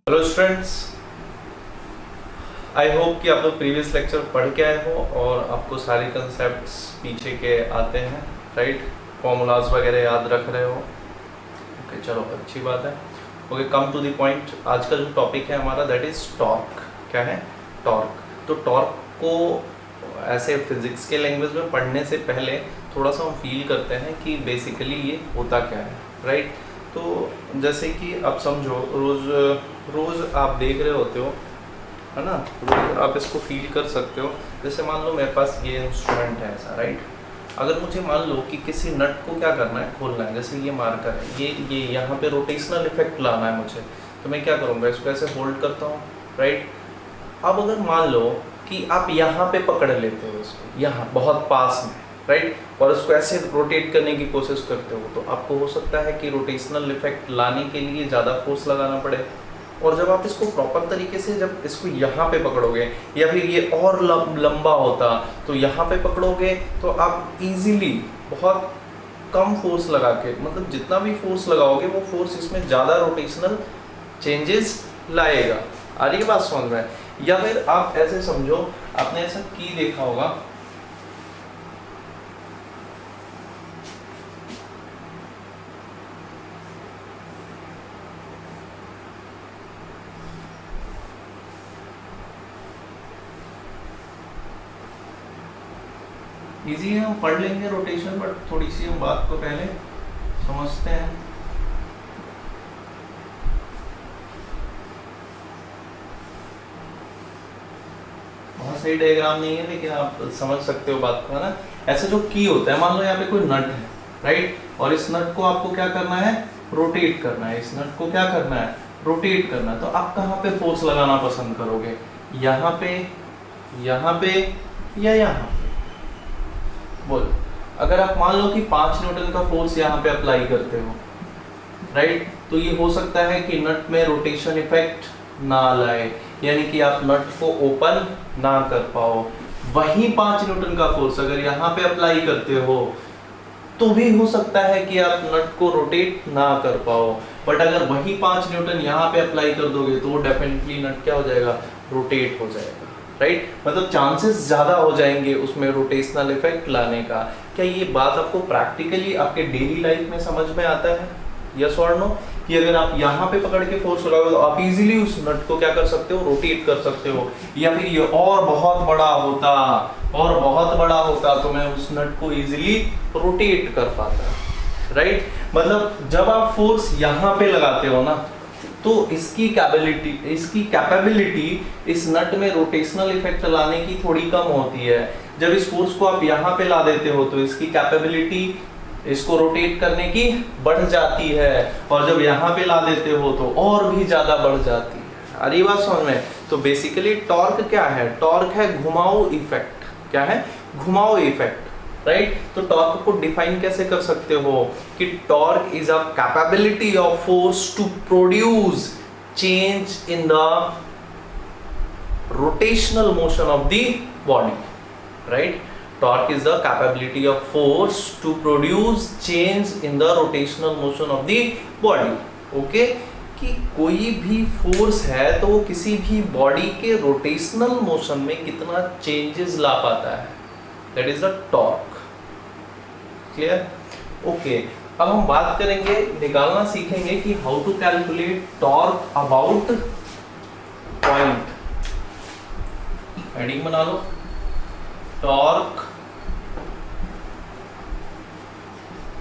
Hello students, I hope कि आप लोग प्रीवियस लेक्चर पढ़ के आए हो और आपको सारे कंसेप्ट्स पीछे के आते हैं, राइट। फॉर्मूलाज वगैरह याद रख रहे हो। ओके, चलो अच्छी बात है। Okay, come to the point. आज का जो टॉपिक है हमारा दैट इज टॉर्क। क्या है? टॉर्क। तो टॉर्क को ऐसे फिजिक्स के लैंग्वेज में पढ़ने से पहले थोड़ा सा हम फील करते हैं कि बेसिकली ये होता क्या है, राइट। तो जैसे कि आप समझो, रोज़ आप देख रहे होते हो, है ना, रोज़ आप इसको फील कर सकते हो। जैसे मान लो मेरे पास ये इंस्ट्रूमेंट है ऐसा, राइट। अगर मुझे मान लो कि किसी नट को क्या करना है, खोलना है, जैसे ये मार्कर है, ये यहाँ पे रोटेशनल इफेक्ट लाना है मुझे, तो मैं क्या करूँगा, इसको ऐसे होल्ड करता हूँ, राइट। अब अगर मान लो कि आप यहाँ पे पकड़ लेते हो इसको, यहाँ बहुत पास में, राइट, और इसको ऐसे रोटेट करने की कोशिश करते हो, तो आपको हो सकता है कि रोटेशनल इफेक्ट लाने के लिए ज़्यादा फोर्स लगाना पड़े। और जब आप इसको प्रॉपर तरीके से, जब इसको यहाँ पे पकड़ोगे, या फिर ये और लंबा होता तो यहाँ पे पकड़ोगे, तो आप इजीली बहुत कम फोर्स लगा के, मतलब जितना भी फोर्स लगाओगे वो फोर्स इसमें ज़्यादा रोटेशनल चेंजेस लाएगा। आ रही है बात समझ में? या फिर आप ऐसे समझो, आपने ऐसा की देखा होगा, इजी है, हम पढ़ लेंगे रोटेशन, बट थोड़ी सी हम बात को पहले समझते हैं। बहुत सही डायग्राम नहीं है, लेकिन आप समझ सकते हो बात को, है ना। ऐसा जो की होता है, मान लो यहाँ पे कोई नट है, राइट, और इस नट को आपको क्या करना है, रोटेट करना है। इस नट को क्या करना है, रोटेट करना है। तो आप कहाँ पे फोर्स लगाना पसंद करोगे, यहाँ पे, यहाँ पे, या यहाँ पे? बोलो। अगर आप मान लो कि 5 न्यूटन का फोर्स यहाँ पे अप्लाई करते हो, राइट, तो ये हो सकता है कि नट में रोटेशन इफेक्ट ना लाए, यानी कि आप नट को ओपन ना कर पाओ। वही 5 न्यूटन का फोर्स अगर यहाँ पे अप्लाई करते हो तो भी हो सकता है कि आप नट को रोटेट ना कर पाओ। बट अगर वही 5 न्यूटन यहाँ पे अप्लाई कर दोगे तो वो डेफिनेटली नट क्या हो जाएगा, रोटेट हो जाएगा, राइट। मतलब चांसेस ज्यादा हो जाएंगे उसमें रोटेशनल इफेक्ट लाने का। क्या ये बात आपको प्रैक्टिकली आपके डेली लाइफ में समझ में आता है? यस और नो? कि अगर आप यहाँ पे पकड़ के फोर्स लगाओगे तो आप इजीली उस नट को क्या कर सकते हो, रोटेट कर सकते हो। या फिर ये और बहुत बड़ा होता तो मैं उस नट को इजीली रोटेट कर पाता, राइट। मतलब जब आप फोर्स यहाँ पे लगाते हो ना, तो इसकी कैपेबिलिटी इस नट में रोटेशनल इफेक्ट लाने की थोड़ी कम होती है। जब इस फोर्स को आप यहाँ पे ला देते हो तो इसकी कैपेबिलिटी इसको रोटेट करने की बढ़ जाती है, और जब यहाँ पे ला देते हो तो और भी ज्यादा बढ़ जाती है। अरे बात समझ में? तो बेसिकली टॉर्क क्या है? टॉर्क है घुमाऊ इफेक्ट। क्या है? घुमाऊ इफेक्ट, राइट। तो टॉर्क को डिफाइन कैसे कर सकते हो कि torque is a capability of force to produce change in the rotational motion of the body, right. Torque is the capability of force to produce change in the rotational motion of the body. Okay? कि कोई भी force है तो वो किसी भी body के rotational motion में कितना चेंजेस ला पाता है, that is the torque. Clear? Okay, अब हम बात करेंगे, निकालना सीखेंगे कि how to calculate torque about point. Heading बना लो, टॉर्क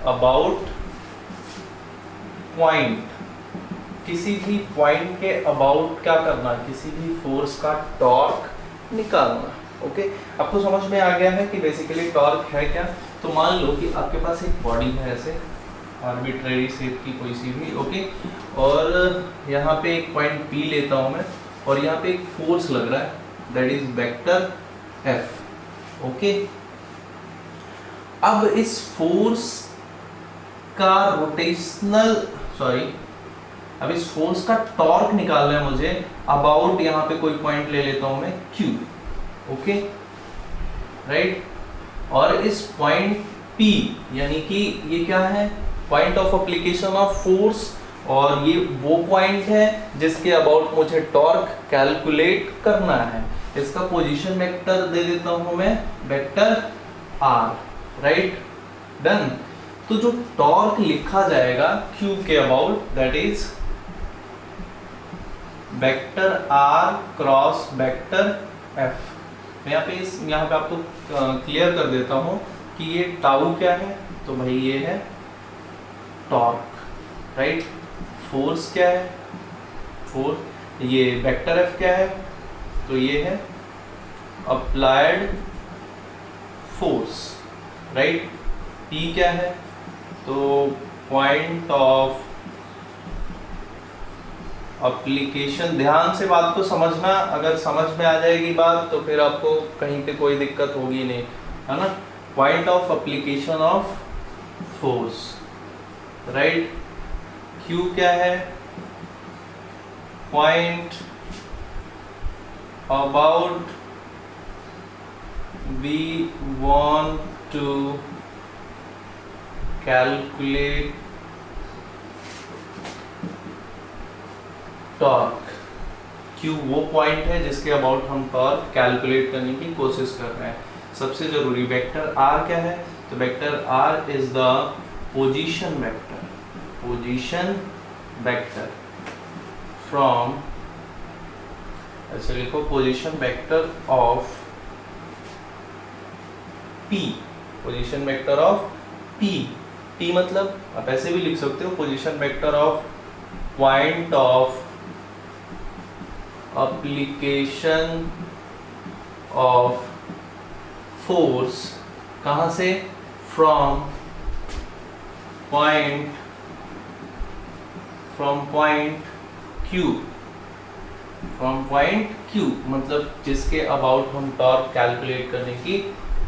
अबाउट पॉइंट। किसी भी पॉइंट के अबाउट क्या करना, किसी भी फोर्स का टॉर्क निकालना। ओके, आपको समझ में आ गया है कि बेसिकली टॉर्क है क्या। तो मान लो कि आपके पास एक बॉडी है ऐसे आर्बिट्रेरी शेप की कोई सी भी, ओके, और यहाँ पे एक पॉइंट पी लेता हूं मैं, और यहाँ पे एक फोर्स लग रहा है that is vector F. Okay, अब इस फोर्स का अब इस फोर्स का टॉर्क निकालना है मुझे अबाउट, यहाँ पे कोई पॉइंट ले लेता हूं मैं Q। Okay, right. और इस पॉइंट P, यानी कि ये क्या है, point of application of force और ये वो पॉइंट है जिसके अबाउट मुझे टॉर्क कैलकुलेट करना है। इसका पोजीशन वेक्टर दे देता हूं मैं, वेक्टर आर, राइट, डन। तो जो टॉर्क लिखा जाएगा क्यू के about, that is vector R cross vector F. यहाँ पे आपको क्लियर कर देता हूं कि ये टाउ क्या है, तो भाई ये है टॉर्क, राइट। फोर्स क्या है, फोर्स, ये वेक्टर एफ क्या है, तो ये है अप्लाइड फोर्स, राइट। पी क्या है, तो पॉइंट ऑफ एप्लीकेशन। ध्यान से बात को समझना, अगर समझ में आ जाएगी बात तो फिर आपको कहीं पे कोई दिक्कत होगी नहीं, है ना। Point of application of force, right. Q क्या है, point about we want to calculate torque. Q वो पॉइंट है जिसके अबाउट हम टॉर्क कैलकुलेट करने की कोशिश कर रहे हैं। सबसे जरूरी वेक्टर आर क्या है, तो vector R is the position vector, position vector from, ऐसे लिखो, position vector of P, position vector of P. P मतलब आप ऐसे भी लिख सकते हो, position vector of point of application of force, कहां से, from point Q, from point Q मतलब जिसके अबाउट हम टॉर्क कैलकुलेट करने की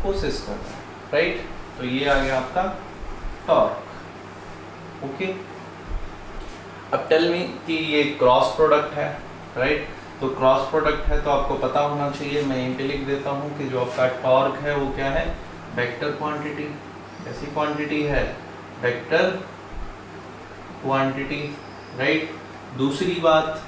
कोशिश कर रहे हैं, राइट। तो ये आ गया आपका टॉर्क, ओके। अब टेल मी कि ये क्रॉस प्रोडक्ट है, राइट। तो क्रॉस प्रोडक्ट है तो आपको पता होना चाहिए, मैं यहीं पे लिख देता हूँ कि जो आपका टॉर्क है वो क्या है, वेक्टर क्वांटिटी। कैसी क्वांटिटी है, वेक्टर क्वांटिटी, राइट। दूसरी बात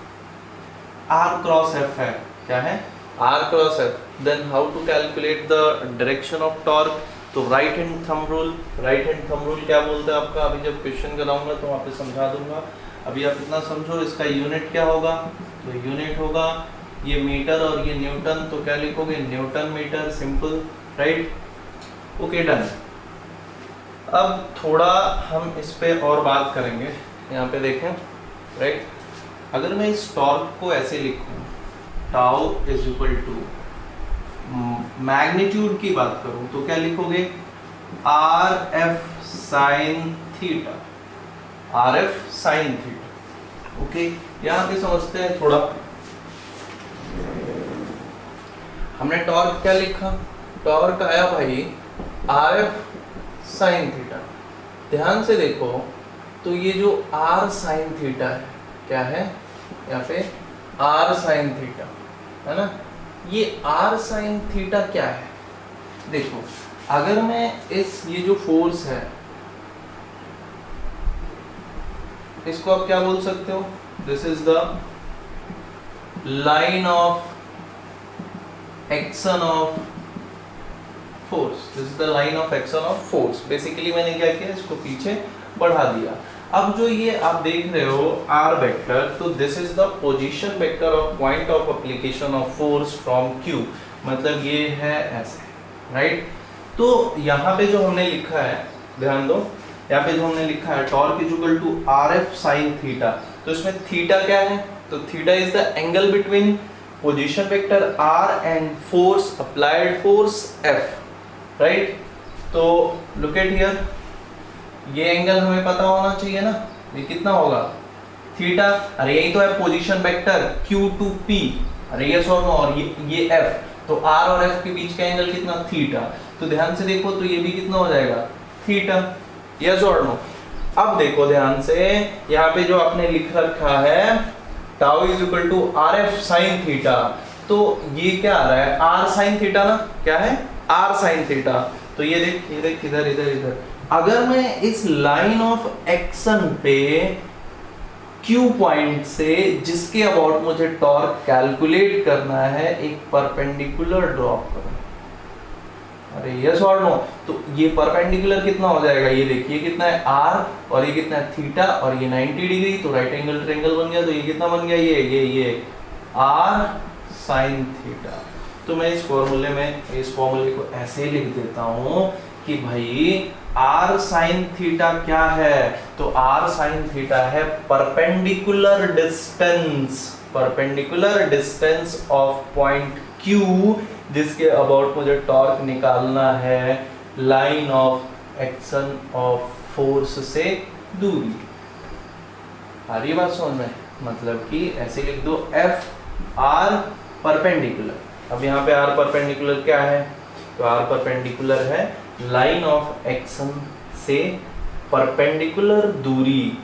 आर क्रॉस एफ है, क्या है, R cross F. Then how to calculate the direction of torque, तो right hand thumb rule. Right hand thumb rule क्या बोलता है आपका, अभी जब क्वेश्चन कराऊंगा तो वहाँ पे समझा दूंगा। अभी आप इतना समझो, इसका यूनिट क्या होगा, तो यूनिट होगा ये मीटर और ये न्यूटन, तो क्या लिखोगे, newton metre, simple, right, okay, done. अब थोड़ा हम इस पे और बात करेंगे, यहाँ पे देखें, राइट। अगर मैं इस टॉर्क को ऐसे लिखूं, tau is equal to, magnitude की बात करूं तो क्या लिखोगे, R F sine theta, R F sine theta, okay. यहाँ पे समझते हैं थोड़ा, हमने टॉर्क क्या लिखा, टॉर्क आया भाई आर एफ साइन थीटा। ध्यान से देखो तो ये जो आर साइन थीटा है, क्या है, यहाँ पे आर साइन थीटा है ना, ये आर साइन थीटा क्या है, देखो अगर मैं ये जो फोर्स है इसको आप क्या बोल सकते हो, this is the line of action of force, this is the line of action of force. Basically मैंने क्या किया, इसको पीछे बढ़ा दिया। अब जो ये आप देख रहे हो आर वेक्टर, तो this is the position vector of point of application of force from Q, मतलब ये है ऐसे, राइट। तो यहाँ पे जो हमने लिखा है, ध्यान दो, यहाँ पे जो हमने लिखा है torque is equal to R F sine theta, तो इसमें थीटा क्या है, तो theta is the angle between position vector R and force, applied force F, right. तो लुक एट हियर, ये एंगल हमें पता होना चाहिए ना, ये कितना होगा, थीटा। अरे यही तो है position vector Q to P, अरे यस और नो, और ये F, तो R और F के बीच का एंगल कितना, थीटा। तो ध्यान से देखो तो ये भी कितना हो जाएगा, थीटा, यस और नो। अब देखो ध्यान से, यहाँ पे जो आपने लिख रखा है tau is equal to R F sine theta, तो ये क्या आ रहा है, आर साइन थीटा ना, क्या है, आर साइन थीटा। तो ये देख इधर इधर इधर, अगर मैं इस लाइन ऑफ एक्शन पे क्यू पॉइंट से जिसके अबाउट मुझे टॉर्क कैलकुलेट करना है एक परपेंडिकुलर ड्रॉप करो। अरे यस और नो? तो ये परपेंडिकुलर कितना हो जाएगा, ये देखिए कितना है r और ये कितना है थीटा और ये 90 डिग्री, तो राइट एंगल ट्रायंगल बन गया। तो ये कितना बन गया, ये r sin थीटा। तो मैं इस फॉर्मूले को ऐसे लिख देता हूं कि भाई r sin थीटा क्या है, तो r sin थीटा है perpendicular distance of point Q जिसके अबाउट मुझे टॉर्क निकालना है line of action of force से दूरी। आ रही बात समझ में? मतलब कि ऐसे लिख दो F R परपेंडिकुलर। अब यहाँ पे R परपेंडिकुलर क्या है, तो R परपेंडिकुलर है लाइन ऑफ एक्शन से परपेंडिकुलर दूरी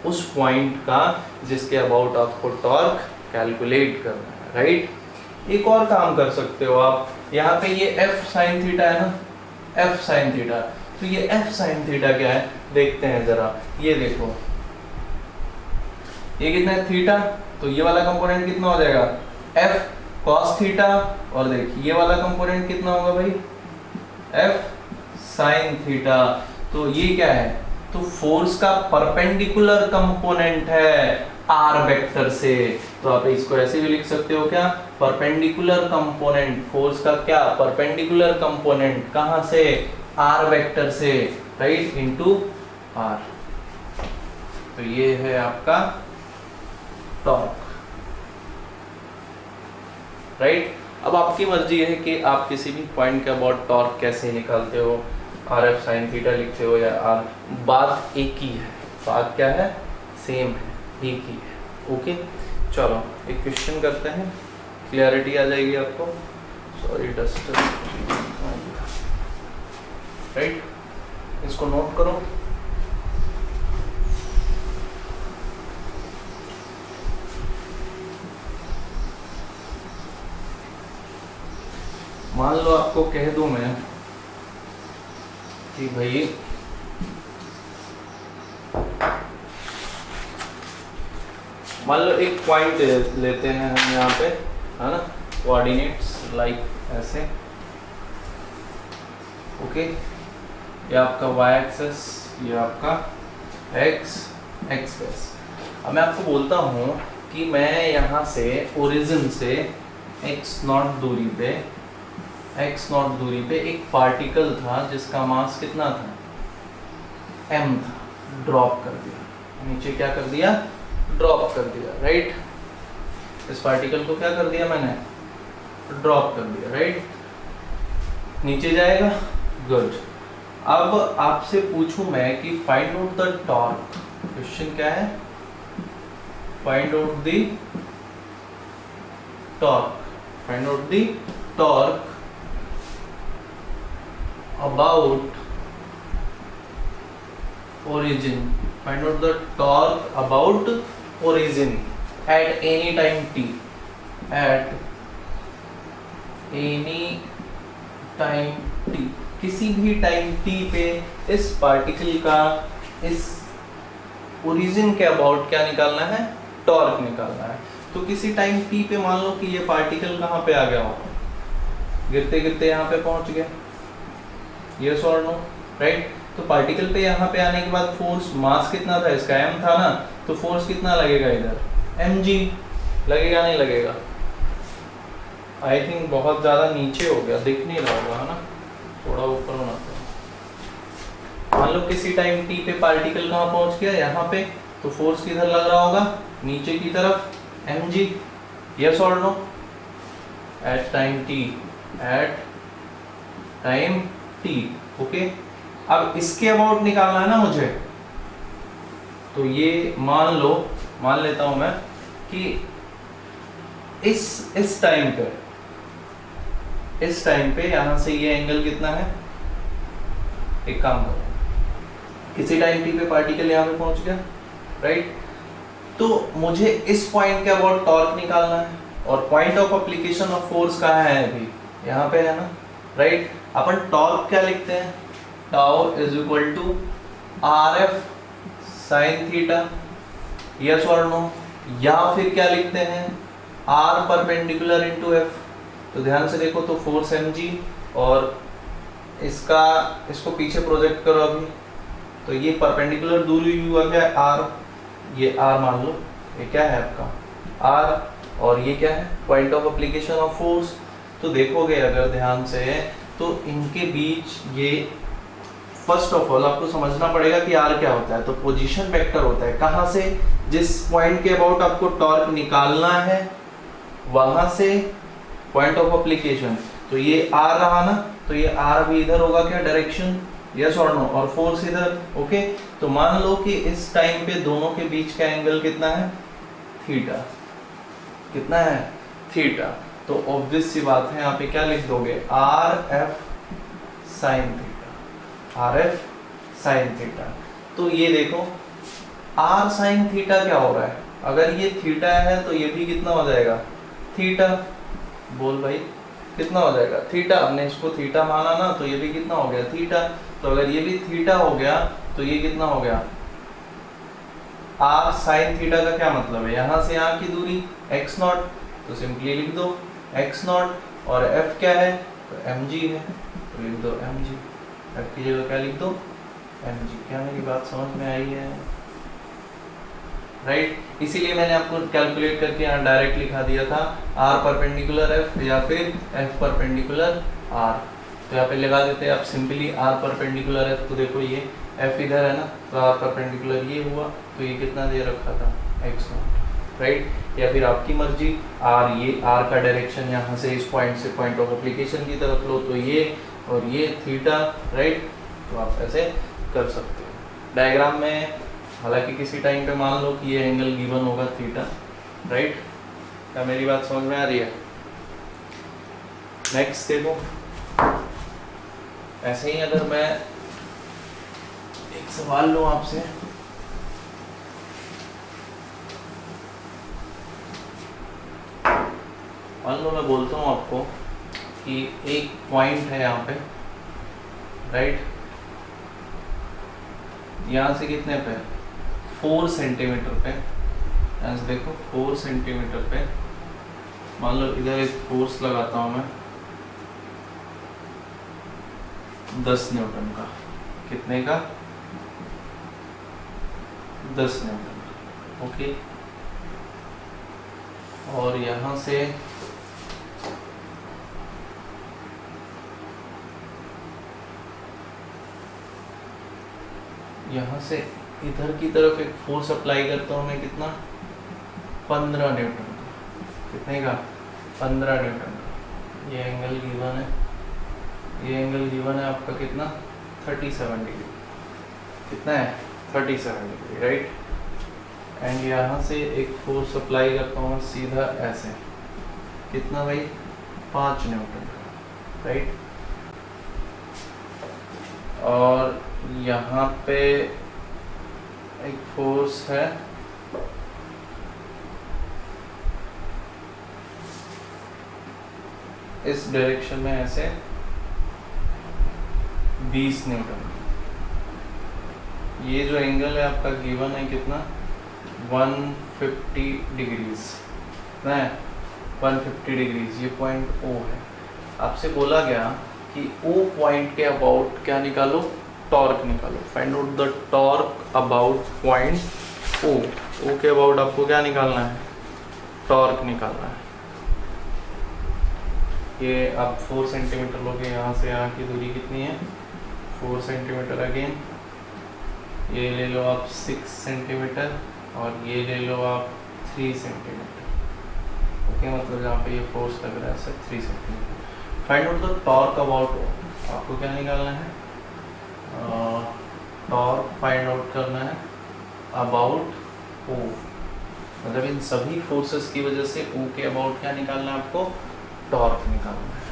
उस पॉइंट का जिसके अबाउट आपको टॉर्क कैलकुलेट करना है, राइट। एक और काम कर सकते हो आप, यहाँ पे ये F sin थीटा है ना, F sin थीटा, तो ये F sin थीटा क्या है देखते हैं जरा। ये देखो ये कितना है थीटा, तो ये वाला कंपोनेंट कितना हो जाएगा F cos थीटा, और देखिए ये वाला कंपोनेंट कितना होगा भाई F sin थीटा। तो ये क्या है, तो फोर्स का परपेंडिकुलर कंपोनेंट है r वेक्टर से। तो आप इसको ऐसे भी लिख सकते हो क्या, परपेंडिकुलर कंपोनेंट फोर्स का क्या परपेंडिकुलर कंपोनेंट कहां से, r वेक्टर से, राइट, इनटू r। तो ये है आपका टॉर्क, राइट। अब आपकी मर्जी है कि आप किसी भी पॉइंट के अबाउट टॉर्क कैसे निकालते हो, RF sin थीटा लिखते हो या r, बात एक ही है, बात क्या है, सेम है, एक ही है। ओके चलो एक क्वेश्चन करते हैं, क्लियरिटी आ जाएगी आपको। सॉरी डस्टर, राइट, इसको नोट करो। मान लो आपको कह दूं मैं कि भाई मान लो एक पॉइंट लेते हैं हम यहाँ पे, है ना, कोऑर्डिनेट्स लाइक ऐसे, ओके, ये आपका y एक्सेस, ये आपका x एक्सेस। अब मैं आपको बोलता हूँ कि मैं यहाँ से ओरिजिन से x0 दूरी पे एक पार्टिकल था जिसका मास कितना था m था, ड्रॉप कर दिया नीचे, क्या कर दिया, ड्रॉप कर दिया, राइट। इस पार्टिकल को क्या कर दिया मैंने, ड्रॉप कर दिया, राइट, नीचे जाएगा, गुड। अब आपसे पूछूं मैं कि find out the torque, question क्या है, find out the torque, find out the torque about origin, find out the torque about origin at any time t, at any time t, किसी भी टाइम t पे इस particle का इस origin के about क्या निकालना है, टॉर्क निकालना है। तो किसी टाइम t पे मान लो कि ये पार्टिकल कहाँ पे आ गया होगा, गिरते गिरते यहाँ पे पहुंच गया, यस और नो, राइट। तो पार्टिकल पे यहाँ पे आने के बाद फोर्स, मास कितना था इसका, m था ना, तो फोर्स कितना लगेगा इधर, mg लगेगा, नहीं लगेगा, आई थिंक बहुत ज़्यादा नीचे हो गया, दिख नहीं रहा होगा, है ना, थोड़ा ऊपर होना था। मान लो किसी टाइम t पे पार्टिकल कहाँ पहुँच गया, यहाँ पे, तो फोर्स किधर लग रहा होगा, नीचे की तरफ, mg, यस और no, at time t, at time t, okay. अब इसके अबाउट निकालना है ना मुझे, तो ये मान लेता हूं मैं कि इस टाइम पे यहां से ये एंगल कितना है, एक काम करो, किसी टाइम t पे पार्टिकल यहां पे पहुंच गया, राइट, तो मुझे इस पॉइंट के अबाउट टॉर्क निकालना है, और point of application of force कहाँ है, अभी यहाँ पे है ना, राइट। अपन टॉर्क क्या लिखते हैं, tau is equal to RF sin theta, yes और नो? या फिर क्या लिखते हैं, आर परपेंडिकुलर इंटू एफ। तो ध्यान से देखो, तो फोर्स mg और इसको पीछे प्रोजेक्ट करो अभी, तो ये परपेंडिकुलर दूरी हुआ क्या है, आर, ये आर मान लो, ये क्या है आपका आर, और ये क्या है point of application of force. तो देखोगे अगर ध्यान से, तो इनके बीच ये फर्स्ट ऑफ ऑल आपको समझना पड़ेगा कि आर क्या होता है। तो पोजीशन वेक्टर होता है, कहाँ से, जिस पॉइंट के अबाउट आपको टॉर्क निकालना है वहां से पॉइंट ऑफ एप्लीकेशन। तो ये आर रहा ना, तो ये आर भी इधर होगा क्या डायरेक्शन, यस और नो, और फोर्स इधर। ओके, तो मान लो कि इस टाइम पे दोनों के बीच का एंगल कितना है, थीटा। कितना है, थीटा। तो ऑब्वियस सी बात है, यहाँ पे क्या लिख दोगे, are F sine theta, R F sine theta. तो ये देखो आर साइन थीटा क्या हो रहा है, अगर ये थीटा है तो ये भी कितना हो जाएगा, थीटा। बोल भाई कितना हो जाएगा, थीटा। हमने इसको थीटा माना ना, तो ये भी कितना हो गया, थीटा। तो अगर ये भी थीटा हो गया तो ये कितना हो गया, आर साइन थीटा का क्या मतलब है, यहाँ से यहाँ की दूरी x नॉट, तो सिंपली लिख दो x नॉट, और f क्या है, तो mg है, तो लिख दो mg, f की जगह क्या लिख दो, mg। क्या मेरी बात समझ में आई है, राइट। इसीलिए मैंने आपको कैलकुलेट करके यहाँ डायरेक्ट लिखा दिया था, r परपेंडिकुलर f या फिर f परपेंडिकुलर r। तो यहाँ पे लगा देते हैं आप सिंपली r परपेंडिकुलर f। तो देखो ये f इधर है ना, तो r परपेंडिकुलर ये हुआ, तो ये कितना दे रखा था, x नॉट, राइट। या फिर आपकी मर्जी, r, ये r का डायरेक्शन यहाँ से इस पॉइंट से पॉइंट ऑफ एप्लीकेशन की तरफ लो, तो ये और ये थीटा, राइट। तो आप ऐसे कर सकते हो डायग्राम में। हालांकि किसी टाइम पे मान लो कि ये एंगल गिवन होगा थीटा, राइट। क्या मेरी बात समझ में आ रही है? नेक्स्ट देखो, ऐसे ही अगर मैं एक सवाल लूं आपसे, मान लो मैं बोलता हूं आपको कि एक पॉइंट है यहाँ पे, राइट, यहाँ से कितने पे, 4 सेंटीमीटर पे, यहाँ से देखो 4 सेंटीमीटर पे, मान लो इधर एक फोर्स लगाता हूँ मैं 10 न्यूटन का। कितने का, 10 न्यूटन का, ओके। और यहाँ से इधर की तरफ एक फोर्स अप्लाई करता हूँ मैं, कितना, 15 न्यूटन का। कितने का, 15 न्यूटन का। ये एंगल गिवन है, ये एंगल गिवन है आपका कितना, 37 डिग्री। कितना है, 37 डिग्री, राइट। एंड यहाँ से एक फोर्स अप्लाई करता हूँ सीधा ऐसे, कितना भाई, 5 न्यूटन का, राइट। और यहाँ पे एक फोर्स है इस डायरेक्शन में ऐसे 20 न्यूटन। ये जो एंगल है आपका गिवन है कितना, 150 डिग्रीज, ना 150 डिग्रीज। ये पॉइंट O है। आपसे बोला गया कि O पॉइंट के अबाउट क्या निकालो, टॉर्क निकालो। Find out the torque about point O। O के अबाउट आपको क्या निकालना है, टॉर्क निकालना है। ये आप 4 सेंटीमीटर लोगे, यहाँ से यहाँ की दूरी कितनी है, 4 सेंटीमीटर। अगेन ये ले लो आप 6 सेंटीमीटर, और ये ले लो आप 3 सेंटीमीटर, ओके। मतलब जहाँ पे ये फोर्स लग रहा है sir 3 centimetre. Find out the torque about O। आपको क्या निकालना है, टॉर्क फाइंड आउट करना है अबाउट O। मतलब इन सभी फोर्सेस की वजह से O के अबाउट क्या निकालना है आपको, टॉर्क निकालना है,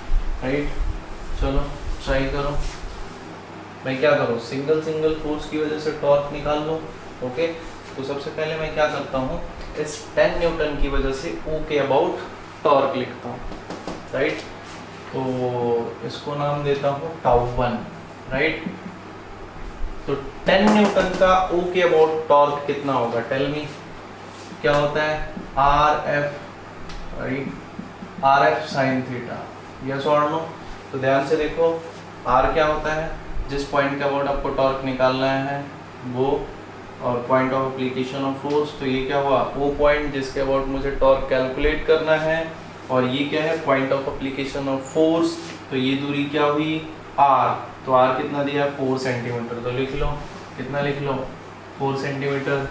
राइट। चलो ट्राई करो। मैं क्या करूँ, सिंगल फोर्स की वजह से टॉर्क निकाल लो, ओके। तो सबसे पहले मैं क्या करता हूँ, इस 10 न्यूटन की वजह से O के अबाउट टॉर्क लिखता हूँ, राइट। तो इसको नाम देता हूँ τ1, राइट। तो 10 न्यूटन का O के अबाउट टॉर्क कितना होगा, टेल मी। क्या होता है R F, right, are F sine theta, yes और नो। तो ध्यान से देखो आर क्या होता है, जिस पॉइंट के अबाउट आपको टॉर्क निकालना है वो, और point of application of force, तो ये क्या हुआ वो पॉइंट जिसके अबाउट मुझे टॉर्क कैलकुलेट करना है, और ये क्या है point of application of force, तो ये दूरी क्या हुई आर, तो आर कितना दिया 4 सेंटीमीटर, तो लिख लो कितना, लिख लो 4 सेंटीमीटर।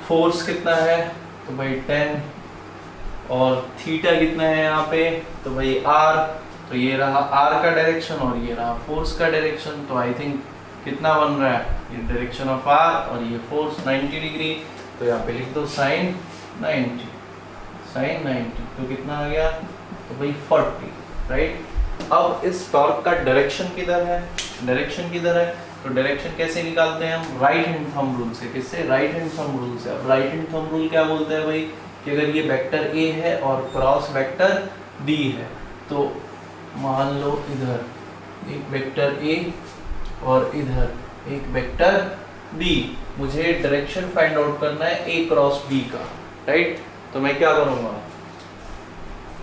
फोर्स कितना है तो भाई 10, और थीटा कितना है यहाँ पे तो भाई आर, तो ये रहा आर का डायरेक्शन और ये रहा फोर्स का डायरेक्शन, तो आई थिंक कितना बन रहा है ये डायरेक्शन ऑफ आर और ये फोर्स 90 डिग्री, तो यहाँ पे लिख दो साइन 90, साइन 90, तो कितना आ गया तो भाई 40, राइट। अब इस टॉर्क का डायरेक्शन किधर है, डायरेक्शन किधर है, तो डायरेक्शन कैसे निकालते हैं हम, राइट हैंड थंब रूल से। किससे, राइट हैंड थंब रूल से। अब राइट हैंड थंब रूल क्या बोलते हैं भाई, कि अगर ये वेक्टर ए है और क्रॉस वेक्टर बी है, तो मान लो इधर एक वेक्टर ए और इधर एक वेक्टर बी, मुझे डायरेक्शन फाइंड आउट करना है ए क्रॉस बी का, राइट। तो मैं क्या करूंगा,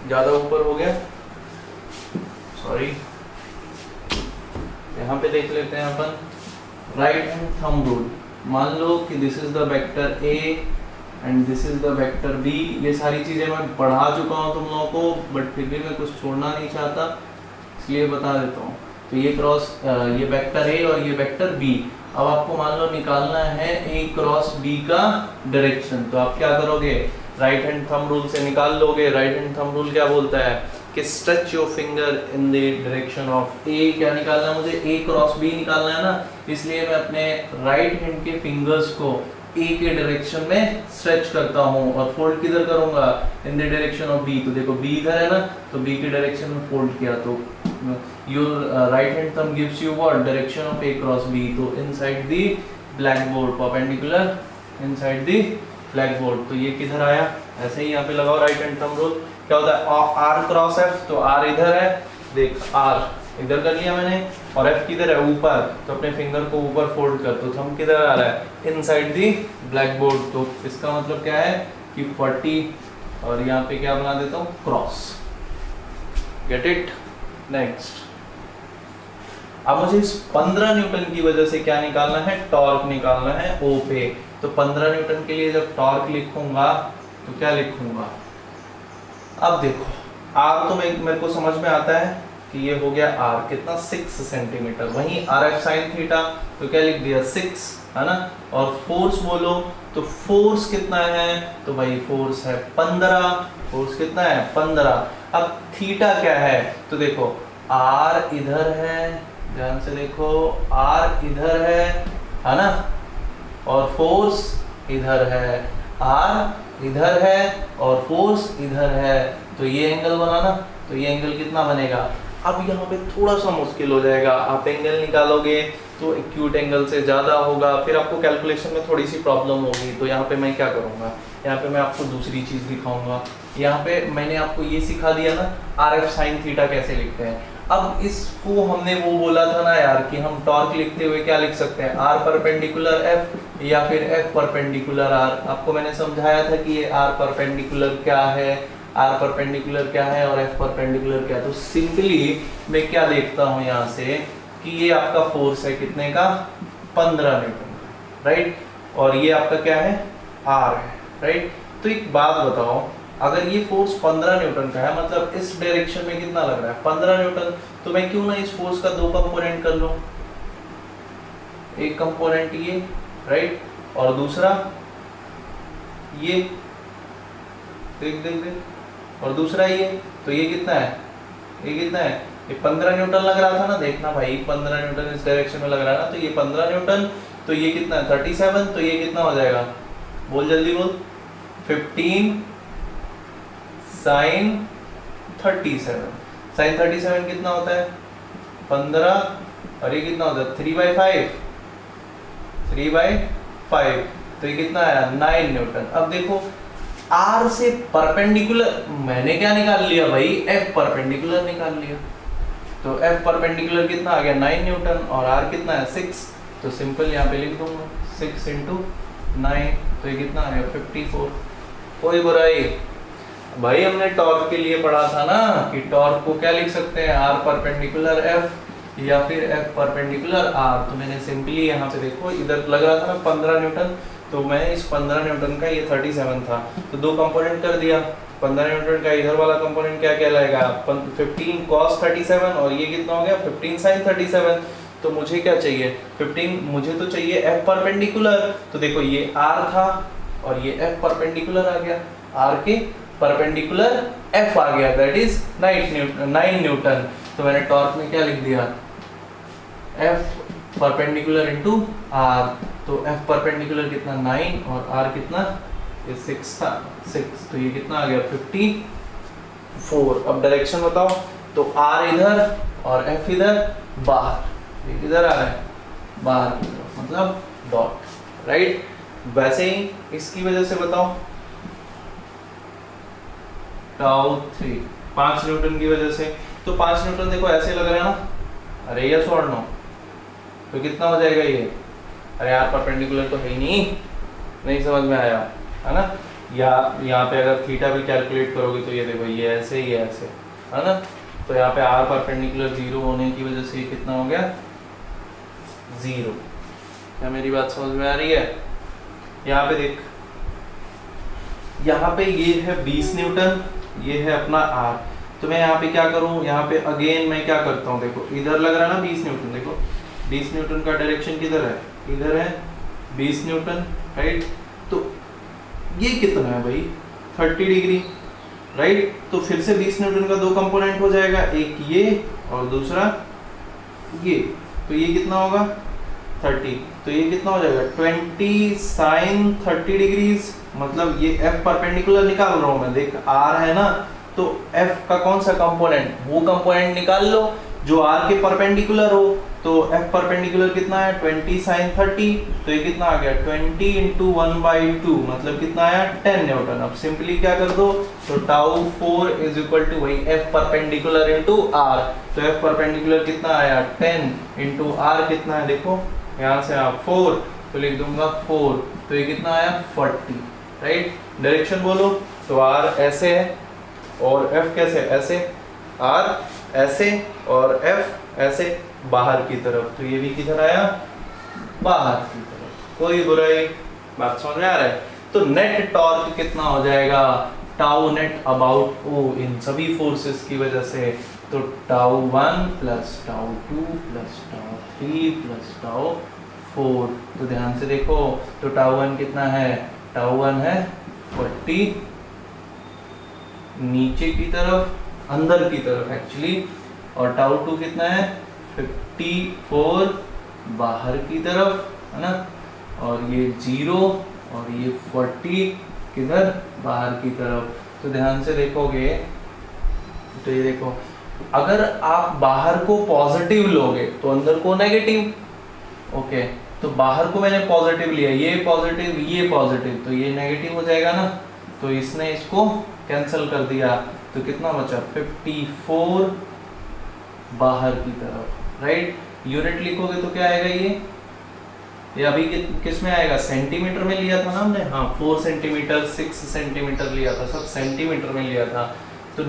ज्यादा ऊपर हो गया, सॉरी, यहाँ पे देख लेते हैं अपन राइट हैंड थंब रूल। मान लो कि this is the vector A and this is the vector B. ये सारी चीजें मैं पढ़ा चुका हूँ तुम लोगों को, बट फिर भी मैं कुछ छोड़ना नहीं चाहता, इसलिए बता देता हूँ। तो ये क्रॉस, ये वेक्टर ए और ये वेक्टर बी। अब आपको मान लो निकालना है ए क्रॉस बी का डायरेक्शन, तो आप क्या करोगे, राइट हैंड थंब रूल से निकाल लोगे। राइट हैंड थंब रूल क्या बोलता है कि stretch your finger in the direction of A, क्या निकालना है मुझे, ए क्रॉस बी निकालना है ना, इसलिए मैं अपने राइट हैंड के फिंगर्स को ए के डायरेक्शन में स्ट्रेच करता हूँ और फोल्ड किधर करूंगा, in the direction of B. तो देखो बी इधर है ना, तो बी के डायरेक्शन में फोल्ड किया, तो your right hand thumb gives you what, direction of A cross B. तो inside the black board, perpendicular inside the black board, तो ये किधर आया, ऐसे ही यहाँ पे लगाओ राइट हैंड थंब रूल। क्या होता है आर क्रॉस एफ, तो आर इधर है, देख आर इधर कर लिया मैंने, और एफ किधर है ऊपर, तो अपने फिंगर को ऊपर फोल्ड कर, तो थंब किधर आ रहा है, इनसाइड दी ब्लैक बोर्ड। तो इसका मतलब क्या है कि 40, और यहाँ पे क्या बना देता हूँ क्रॉस, गेट इट। नेक्स्ट, अब मुझे इस 15 न्यूटन की वजह से क्या निकालना है, टॉर्क निकालना है ओ पे। तो 15 न्यूटन के लिए जब टॉर्क लिखूंगा तो क्या लिखूंगा, अब देखो आर तो मेरे को समझ में आता है कि ये हो गया आर कितना 6 सेंटीमीटर, वहीं आर एफ साइन थीटा तो क्या लिख दिया 6, है ना। और फोर्स बोलो तो फोर्स कितना है, तो भाई फोर्स है 15, फोर्स कितना है 15। अब थीटा क्या है, तो देखो आर इधर है, ध्यान से देखो आर इधर है ना, और फोर्स इधर है, आर इधर है और फोर्स इधर है, तो ये एंगल बनाना, तो ये एंगल कितना बनेगा। अब यहाँ पे थोड़ा सा मुश्किल हो जाएगा, आप एंगल निकालोगे तो एक्यूट एंगल से ज़्यादा होगा, फिर आपको कैलकुलेशन में थोड़ी सी प्रॉब्लम होगी। तो यहाँ पे मैं क्या करूँगा, यहाँ पे मैं आपको दूसरी चीज़ दिखाऊंगा। यहाँ पे मैंने आपको ये सिखा दिया ना आर एफ साइन थीटा कैसे लिखते हैं। अब इसको हमने वो बोला था ना यार कि हम टॉर्क लिखते हुए क्या लिख सकते हैं, आर परपेंडिकुलर एफ या फिर एफ परपेंडिकुलर आर। आपको मैंने समझाया था कि ये आर परपेंडिकुलर क्या है, आर परपेंडिकुलर क्या है और एफ परपेंडिकुलर क्या है। तो सिंपली मैं क्या देखता हूँ यहाँ से कि ये आपका फोर्स है कितने का 15 न्यूटन, राइट, और ये आपका क्या है आर है, राइट। तो एक बात बताओ, अगर ये फोर्स 15 न्यूटन का है, मतलब इस डायरेक्शन में कितना लग रहा है 15 न्यूटन, तो मैं क्यों ना इस फोर्स का 2 कंपोनेंट कर लूं, एक कंपोनेंट ये, राइट, और दूसरा ये, देख, और दूसरा ये, तो ये कितना है, ये कितना है, ये 15 न्यूटन लग रहा था ना, देखना भाई 15 न्यूटन इस डायरेक्शन में लग रहा है ना, तो ये 15 न्यूटन, तो ये कितना है 37, तो ये कितना हो जाएगा, बोल जल्दी बोल, 15 साइन 37, साइन 37 कितना होता है 15, और ये कितना होता है 3/5, 3/5, तो ये कितना आया 9 न्यूटन। अब देखो आर से परपेंडिकुलर मैंने क्या निकाल लिया भाई, एफ परपेंडिकुलर निकाल लिया, तो एफ परपेंडिकुलर कितना आ गया 9 न्यूटन और आर कितना है 6, तो सिंपल यहाँ पे लिख दूंगा 6 × 9, तो ये कितना आ गया 54। कोई बुराई। भाई हमने टॉर्क के लिए पढ़ा था ना कि टॉर्क को क्या लिख सकते हैं, आर परपेंडिकुलर एफ या फिर एफ परपेंडिकुलर आर। तो मैंने सिंपली यहाँ पे देखो इधर लग रहा था ना 15 न्यूटन, तो मैंने इस 15 न्यूटन का, ये 37 था, तो दो कंपोनेंट कर दिया। 15 न्यूटन का इधर वाला कंपोनेंट क्या कहलाएगा, 15 cos 37, और ये कितना हो गया 15 sin 37। तो मुझे क्या चाहिए 15, मुझे तो चाहिए एफ परपेंडिकुलर। तो देखो ये आर था और ये एफ परपेंडिकुलर आ गया, आर के परपेंडिकुलर एफ आ गया, दैट इज 9 न्यूटन। तो मैंने टॉर्क में क्या लिख दिया, एफ परपेंडिकुलर इनटू आर। तो एफ परपेंडिकुलर कितना 9 और आर कितना, ये 6 था, 6, तो ये कितना आ गया 54। अब डायरेक्शन बताओ, तो आर इधर और एफ इधर बाहर, ये किधर आ रहा है बाहर की तरफ, मतलब डॉट, राइट। वैसे ही इसकी वजह से बताओ, टाउ 3 5 न्यूटन की वजह से, तो 5 न्यूटन देखो ऐसे लग रहा है ना, अरे यस और नो, तो कितना हो जाएगा ये, अरे यार परपेंडिकुलर तो है ही नहीं समझ में आया है ना। या यहाँ पे अगर थीटा भी कैलकुलेट करोगे तो ये देखो ये ऐसे ही ऐसे है ना, तो यहाँ पे आर परपेंडिकुलर 0 होने की वजह से ये कितना हो गया 0। क्या मेरी बात समझ में आ रही है। यहाँ पे देख, यहाँ पे ये है 20 न्यूटन, ये है अपना आर। तो मैं यहाँ पे क्या करूँ, यहाँ पे अगेन मैं क्या करता हूँ, देखो इधर लग रहा है ना 20 न्यूटन, देखो 20 न्यूटन का डायरेक्शन किधर है, इधर है 20 न्यूटन, राइट। तो ये कितना है भाई 30 डिग्री, राइट। तो फिर से 20 न्यूटन का दो कंपोनेंट हो जाएगा, एक ये और दूसरा ये, तो ये कितना होगा 30, तो ये कितना हो जाएगा 20 sin 30 डिग्रीज, मतलब ये f परपेंडिकुलर निकाल रहा हूं मैं, देख r है ना, तो f का कौन सा कंपोनेंट, वो कंपोनेंट निकाल लो जो r के परपेंडिकुलर हो। तो f परपेंडिकुलर कितना है 20 sin 30, तो ये कितना आ गया 20 into 1/2, मतलब कितना आया 10 न्यूटन। अब सिंपली क्या कर दो, तो टाउ 4 इज इक्वल टू वही f परपेंडिकुलर इनटू r। तो f परपेंडिकुलर कितना आया 10 इनटू r कितना है, देखो यहाँ से आप 4, तो लिख दूंगा 4, तो ये कितना आया 40, राइट। डायरेक्शन बोलो, तो r ऐसे है और f कैसे, ऐसे, r ऐसे और f ऐसे बाहर की तरफ, तो ये भी किधर आया बाहर की तरफ। कोई बुराई, बात समझ में आ रहा है। तो नेट टॉर्क कितना हो जाएगा, टाउ नेट अबाउट ओ इन सभी फोर्सेस की वजह से, तो tau 1 plus tau 2 plus tau 3 plus tau 4। तो ध्यान से देखो, तो टाउ 1 कितना है, टाउ 1 है 40 नीचे की तरफ, अंदर की तरफ एक्चुअली, और टाउ 2 कितना है 54 बाहर की तरफ, है ना, और ये 0 और ये 40 किधर बाहर की तरफ। तो ध्यान से देखोगे, तो ये देखो अगर आप बाहर को पॉजिटिव लोगे तो अंदर को नेगेटिव, ओके। तो बाहर को मैंने पॉजिटिव लिया, ये पॉजिटिव, तो ये नेगेटिव हो जाएगा ना, तो इसने इसको कैंसिल कर दिया, तो कितना बचा 54 बाहर की तरफ, राइट। यूनिट लिखोगे तो क्या आएगा, ये अभी किस में आएगा, सेंटीमीटर में लिया था ना हमने, हाँ 4 सेंटीमीटर 6 सेंटीमीटर लिया था, सब सेंटीमीटर में लिया था। तो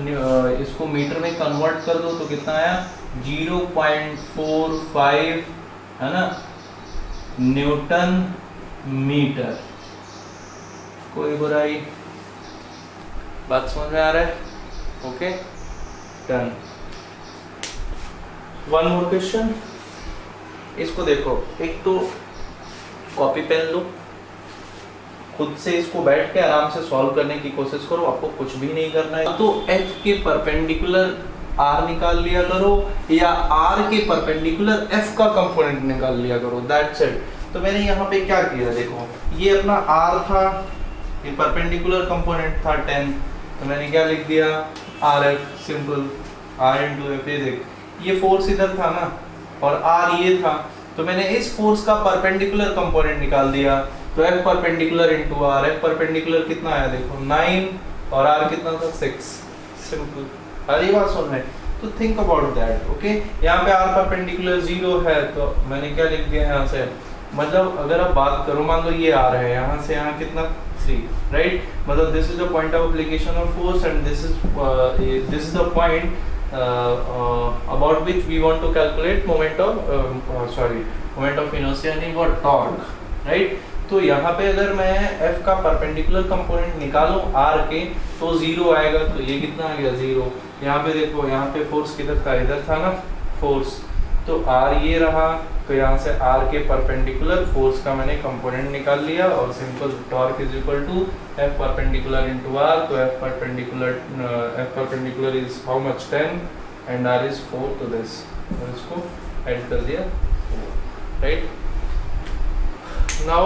इसको मीटर में कन्वर्ट कर दो तो कितना आया 0.45, है ना, न्यूटन मीटर। कोई बुराई, बात समझ में आ रहा है, okay done. One more question, इसको देखो, एक तो कॉपी पेन लो, खुद से इसको बैठ के आराम से सॉल्व करने की कोशिश करो, आपको कुछ भी नहीं करना है। तो f के परपेंडिकुलर r निकाल लिया करो, या r के परपेंडिकुलर f का कंपोनेंट निकाल लिया करो, दैट्स इट। तो मैंने यहाँ पे क्या किया, देखो ये अपना r था, ये परपेंडिकुलर कंपोनेंट था 10, तो मैंने क्या लिख दिया rf, simple r into F. देख ये फोर्स इधर था ना और r ये था, तो मैंने इस फोर्स का परपेंडिकुलर कंपोनेंट निकाल दिया, तो f perpendicular into r, f perpendicular कितना आया देखो 9 और r कितना था 6, सिंपल। सारी बात सुन रहे, तो थिंक अबाउट दैट, ओके। यहाँ पे r परपेंडिकुलर 0 है, तो मैंने क्या लिख दिया यहाँ से मतलब अगर आप बात करो, मान लो ये आ रहा है यहाँ से यहाँ कितना 3, राइट, मतलब this is the point of application of force and this is the point about which we want to calculate moment of inertia यानी वो टॉर्क, राइट। तो यहाँ पे अगर मैं F का परपेंडिकुलर कंपोनेंट निकालूं R के तो 0 आएगा, तो ये कितना आ गया 0। यहाँ पे देखो, यहाँ पे फोर्स किधर था, इधर था ना फोर्स, तो R ये रहा, तो यहाँ से R के परपेंडिकुलर फोर्स का मैंने कंपोनेंट निकाल लिया और simple torque is equal to F perpendicular into R, तो F perpendicular is how much 10 and R is 4, तो दिस, और इसको ऐड कर दिया, राइट। नाउ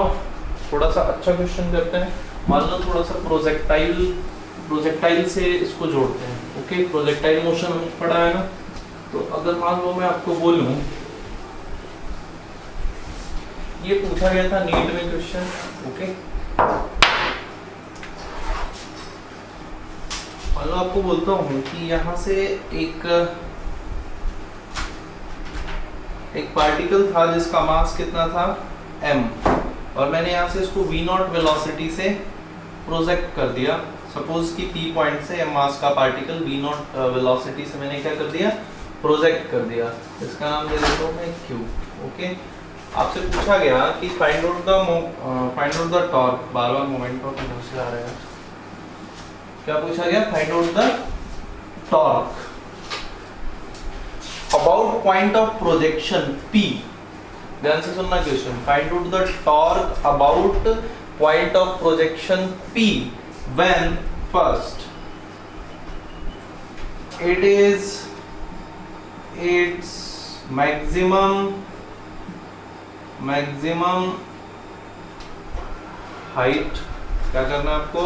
थोड़ा सा अच्छा क्वेश्चन करते हैं, मान लो थोड़ा सा प्रोजेक्टाइल से इसको जोड़ते हैं, ओके। प्रोजेक्टाइल मोशन पढ़ा है ना, तो अगर मान लो मैं आपको बोलूं, ये पूछा गया था नीट में क्वेश्चन, ओके। मान लो आपको बोलता हूं कि यहां से एक पार्टिकल था जिसका मास कितना था m, और मैंने यहाँ से इसको v0 वेलोसिटी से प्रोजेक्ट कर दिया। सपोज कि p पॉइंट से m मास का पार्टिकल v0 वेलोसिटी से मैंने क्या कर दिया, प्रोजेक्ट कर दिया। इसका नाम दे देता हूँ मैं q, ओके। आपसे पूछा गया कि फाइंड आउट द टॉर्क, बार-बार मोमेंट ऑफ इनर्शिया आ रहा है, क्या पूछा गया, find out the torque about point of projection p। ध्यान से सुनना question, find out the torque about point of projection p when first it is its maximum height। क्या करना है आपको,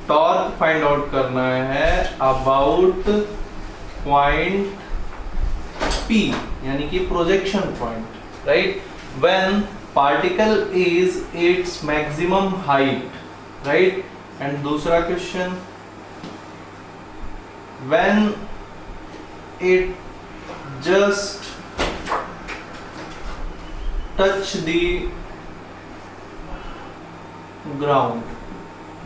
टॉर्क फाइंड आउट करना है अबाउट पॉइंट p यानी कि projection point, right, when particle is its maximum height, right, and दूसरा question, when it just touch the ground।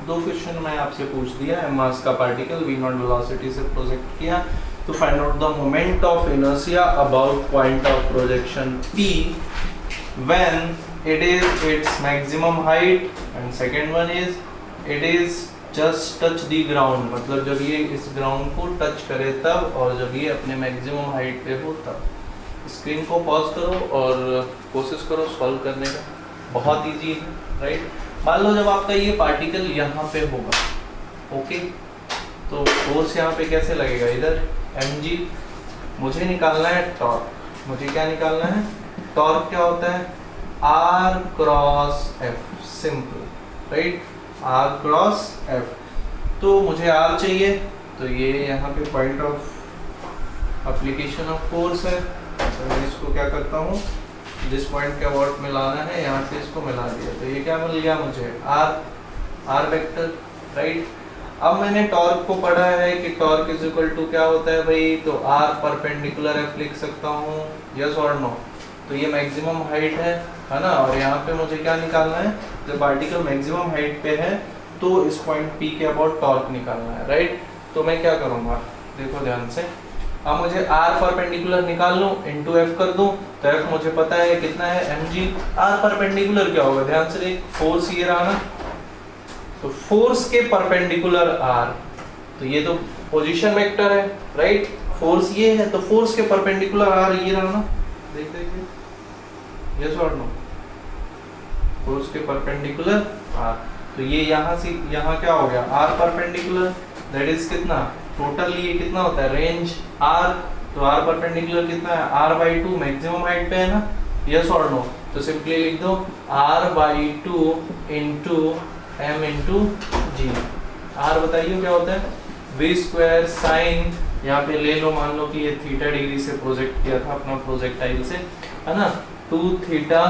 दो क्वेश्चन मैं आपसे पूछ दिया, मास का पार्टिकल v0 वेलोसिटी से प्रोजेक्ट किया, तो find out the moment of inertia about point of projection p when it is its maximum height, and second one is it is just touch the ground, मतलब जब ये इस ground को touch करे तब, और जब ये अपने मैक्सिमम हाइट पे हो तब। स्क्रीन को पॉज करो और कोशिश करो सॉल्व करने का, बहुत इजी है, राइट। मान लो जब आपका ये पार्टिकल यहाँ पे होगा, ओके, तो फोर्स यहाँ पे कैसे लगेगा, इधर mg। मुझे निकालना है टॉर्क, मुझे क्या निकालना है, टॉर्क क्या होता है, r cross f, simple, right, r cross f। तो मुझे r चाहिए, तो ये यहाँ पे point of application of force है, तो मैं इसको क्या करता हूँ, जिस पॉइंट के अबाउट मिलाना है यहाँ से इसको मिला दिया, तो ये क्या मिल गया मुझे, r वेक्टर, राइट। अब मैंने टॉर्क को पढ़ा है कि टॉर्क इज इक्वल टू क्या होता है भाई, तो r परपेंडिकुलर f लिख सकता हूँ, यस और नो। तो ये मैक्सिमम हाइट है ना, और यहाँ पे मुझे क्या निकालना है, जब पार्टिकल मैक्सिमम हाइट पे है तो इस पॉइंट p के अबाउट टॉर्क निकालना है, राइट। तो मैं क्या करूँगा, देखो ध्यान से, अब मुझे r परपेंडिकुलर निकाल लूँ, इंटू f कर दूँ, तो f मुझे पता है कितना है mg। r परपेंडिकुलर क्या होगा, ध्यान से देख, फोर्स ये रहा ना, तो फोर्स के परपेंडिकुलर r, तो ये तो पोजीशन वेक्टर है, राइट, फोर्स ये है, तो फोर्स के परपेंडिकुलर r ये रहा ना, देख देखिए, यस और नो, फोर्स के परपेंडिकुलर r, तो ये यहाँ से यहाँ क्या हो गया, r परपेंडिकुलर, दैट इज कितना, टोटल ये कितना होता है, रेंज r, तो r परपेंडिकुलर कितना है, r/2 मैक्सिमम हाइट पे है ना, यस और नो। तो सिंपली लिख दो r/2 इंटू m इंटू जी। r बताइए क्या होता है, v स्क्वायर साइन, यहाँ पे ले लो, मान लो कि ये थीटा डिग्री से प्रोजेक्ट किया था अपना प्रोजेक्टाइल से, है ना, 2 थीटा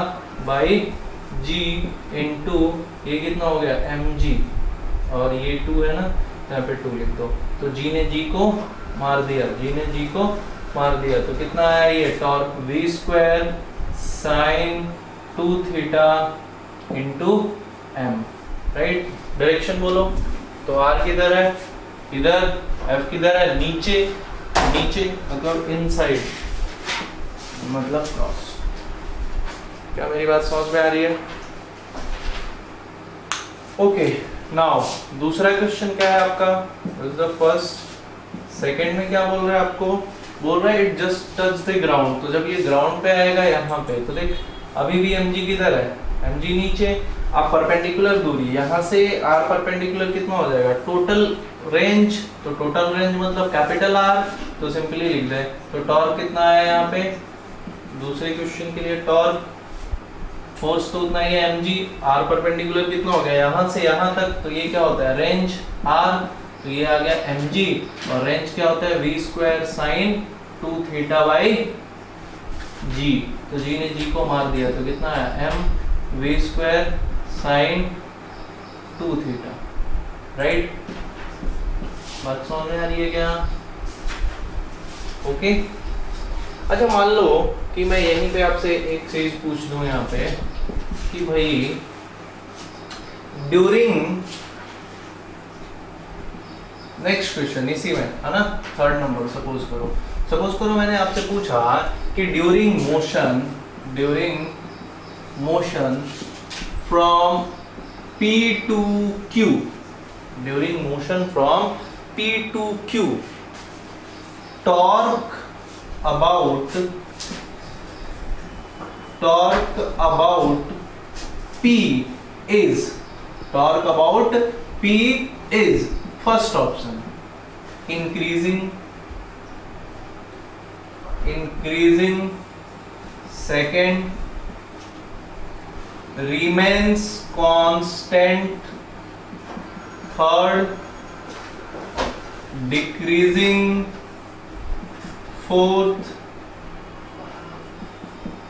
बाई g इंटू ये कितना हो गया mg, और ये 2 है ना, यहाँ पे 2 लिख दो, तो g ने g को मार दिया, g ने g को मार दिया, तो कितना आया ये torque, v square sine 2 theta into M, right. Direction बोलो तो आर किधर है, इधर, एफ किधर है, नीचे, नीचे मतलब इनसाइड, मतलब क्रॉस। क्या मेरी बात समझ में आ रही है? ओके, नाउ दूसरा क्वेश्चन क्या है आपका, इज द फर्स्ट। सेकंड में क्या बोल रहा है आपको, बोल रहा है it just touch the ground. तो जब ये ग्राउंड पे आएगा यहाँ पे, तो देख अभी भी mg किधर है, mg नीचे। आप परपेंडिकुलर दूरी यहाँ से r परपेंडिकुलर कितना हो जाएगा, टोटल रेंज। तो टोटल रेंज मतलब कैपिटल R, तो सिंपली लिख दे। तो टॉर्क कितना है यहाँ पे, दूसरे क्वेश्चन के लिए टॉर्क, फोर्स तो उतना ही है mg, r परपेंडिकुलर कितना हो गया यहाँ से यहाँ तक, तो ये क्या होता है रेंज r, तो ये आ गया mg। और रेंज क्या होता है v square sine 2 theta by g। तो g ने g को मार दिया, तो कितना है m v square sine 2 theta, right. बात समझ में आ रही है क्या? ओके। अच्छा मान लो कि मैं यहीं पे आपसे एक चीज पूछ दूं यहाँ पे कि भाई ड्यूरिंग, नेक्स्ट क्वेश्चन इसी में है ना, थर्ड नंबर। सपोज करो मैंने आपसे पूछा कि during motion from P to Q, during motion from P to Q, torque about P is first option increasing, second remains constant, third decreasing, fourth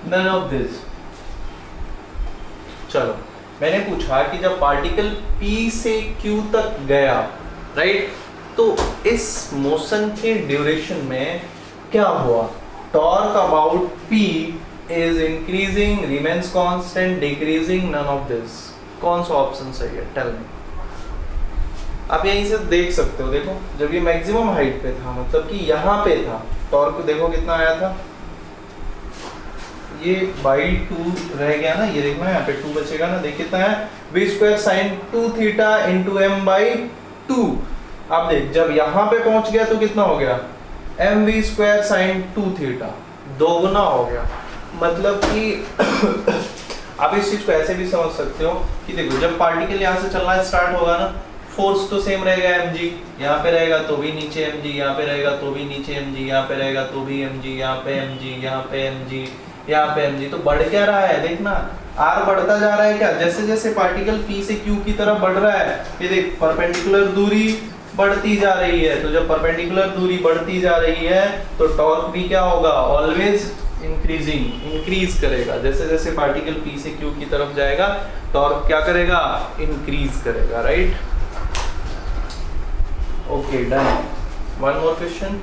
none of this। चलो मैंने पूछा कि जब पार्टिकल P से Q तक गया, right, तो इस मोशन के ड्यूरेशन में क्या हुआ, torque about P is increasing, remains constant, decreasing, none of this। कौन सा ऑप्शन सही है, टेल मी। आप यहीं से देख सकते हो, देखो जब ये मैक्सिमम हाइट पे था, मतलब कि यहाँ पे था, टॉर्क देखो कितना आया था, ये बाई 2 रह गया ना, ये देखना यहाँ पे 2 बचेगा ना, देख कितना है v square sine 2 theta into m by 2। आप देख जब यहाँ पे पहुंच गया तो कितना हो गया, m v square sine 2 theta, दोगुना हो गया। मतलब कि आप इस चीज को ऐसे भी समझ सकते हो कि देखो जब पार्टिकल यहाँ से चलना स्टार्ट होगा ना, फोर्स तो सेम रहेगा mg, यहाँ पे रहेगा तो भी नीचे mg, यहाँ पे रहेगा तो भी नीचे mg, यहाँ पे रहेगा तो भी mg, यहाँ पे mg, यहाँ पे mg, यहाँ पे mg। तो बढ़ क्या रहा है, देखना r बढ़ता जा रहा है क्या, जैसे जैसे पार्टिकल p से q की तरफ बढ़ रहा है, ये देख परपेंडिकुलर दूरी बढ़ती जा रही है। तो जब परपेंडिकुलर दूरी बढ़ती जा रही है तो टॉर्क भी क्या होगा, ऑलवेज इंक्रीज करेगा। जैसे जैसे पार्टिकल P से Q की तरफ जाएगा, टॉर्क क्या करेगा, इंक्रीज करेगा, right. Okay done. One more question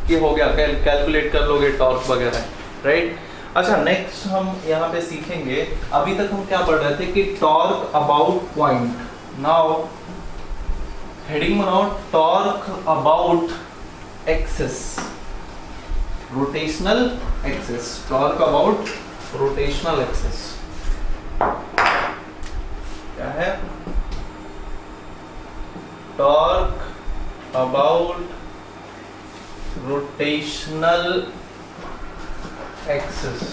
कि हो गया, कैलकुलेट कर लोगे टॉर्क वगैरह, राइट। अच्छा नेक्स्ट हम यहाँ पे सीखेंगे, अभी तक हम क्या पढ़ रहे थे कि torque about point. Now heading बनाओ torque about axis, rotational axis, torque about rotational axis क्या है, torque about rotational axis,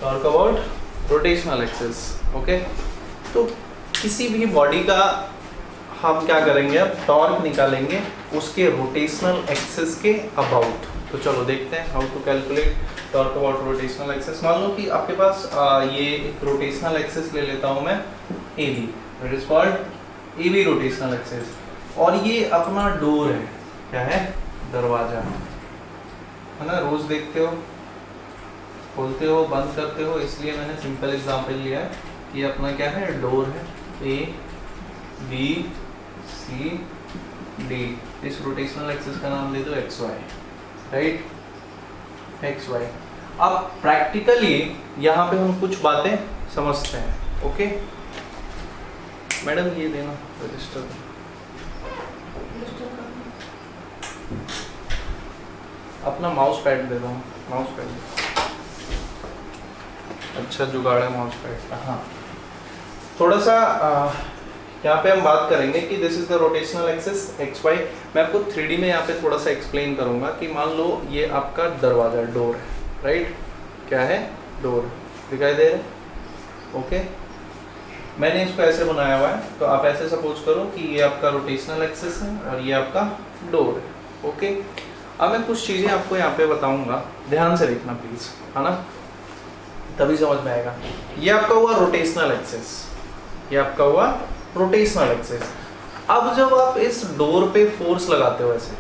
torque about rotational axis. Okay, तो किसी भी बॉडी का हम क्या करेंगे, अब टॉर्क निकालेंगे उसके रोटेशनल एक्सिस के अबाउट। तो चलो देखते हैं how to calculate torque about rotational axis. मान लो कि आपके पास ये एक रोटेशनल एक्सिस ले लेता हूं मैं AB, it is called AB rotational axis, और ये अपना डोर है, क्या है, दरवाजा है ना, रोज देखते हो, खोलते हो बंद करते हो, इसलिए मैंने सिंपल एग्जांपल लिया है। ये अपना क्या है, डोर है, A B C D। इस रोटेशनल एक्सिस का नाम दे दो XY, राइट, XY। अब प्रैक्टिकली यहाँ पे हम कुछ बातें समझते हैं। ओके मैडम ये देना रजिस्टर, अपना माउस पैड दे दो, माउस पैड अच्छा जुगाड़ है माउस पैड का। हाँ थोड़ा सा यहाँ पे हम बात करेंगे कि this is the rotational axis X Y. मैं आपको 3D में यहाँ पे थोड़ा सा एक्सप्लेन करूँगा कि मान लो ये आपका दरवाज़ा डोर है, राइट, क्या है, डोर दिखाई दे रहा है। ओके मैंने इसको ऐसे बनाया हुआ है, तो आप ऐसे सपोज करो कि ये आपका रोटेशनल एक्सिस है और ये आपका डोर है। ओके अब मैं कुछ चीज़ें आपको यहाँ पे बताऊँगा, ध्यान से देखना प्लीज़, है ना, तभी समझ में आएगा। ये आपका हुआ रोटेशनल एक्सिस, ये आपका हुआ रोटेशनल एक्सिस। अब जब आप इस डोर पे फोर्स लगाते हो ऐसे,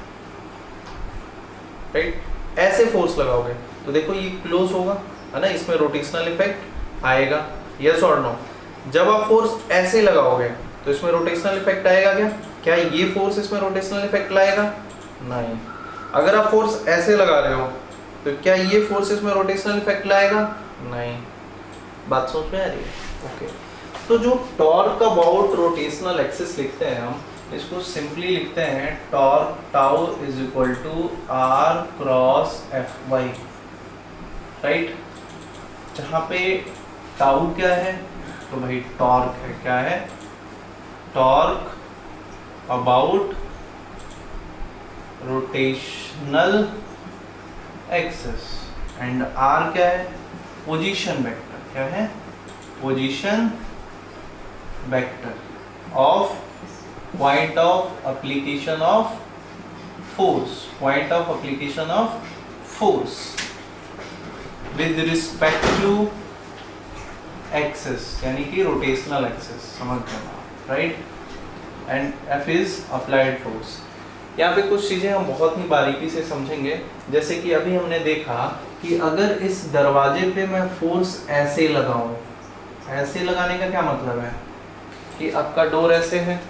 राइट, ऐसे फोर्स लगाओगे तो देखो ये क्लोज होगा, है ना, इसमें रोटेशनल इफेक्ट आएगा, यस और नो। जब आप फोर्स ऐसे लगाओगे तो इसमें रोटेशनल इफेक्ट आएगा क्या? क्या ये फोर्स इसमें रोटेशनल इफेक्ट लाएगा? नहीं। अगर आप फोर्स ऐसे लगा रहे हो तो क्या ये फोर्स इसमें रोटेशनल इफेक्ट लाएगा? नहीं। बात समझ में आ रही है? ओके तो जो टॉर्क अबाउट रोटेशनल एक्सिस लिखते हैं हम, इसको सिंपली लिखते हैं torque tau is equal to R cross F Y, right. जहाँ पे टाउ क्या है तो भाई टॉर्क है, क्या है, torque about rotational axis, and R क्या है, पोजीशन वेक्टर, क्या है, position vector of point of application of force, point of application of force with respect to axis, यानी कि रोटेशनल एक्सिस, समझ लेना, right, and F is applied force. यहाँ पे कुछ चीज़ें हम बहुत ही बारीकी से समझेंगे, जैसे कि अभी हमने देखा कि अगर इस दरवाजे पे मैं फोर्स ऐसे लगाऊं, ऐसे लगाने का क्या मतलब है कि आपका डोर ऐसे है,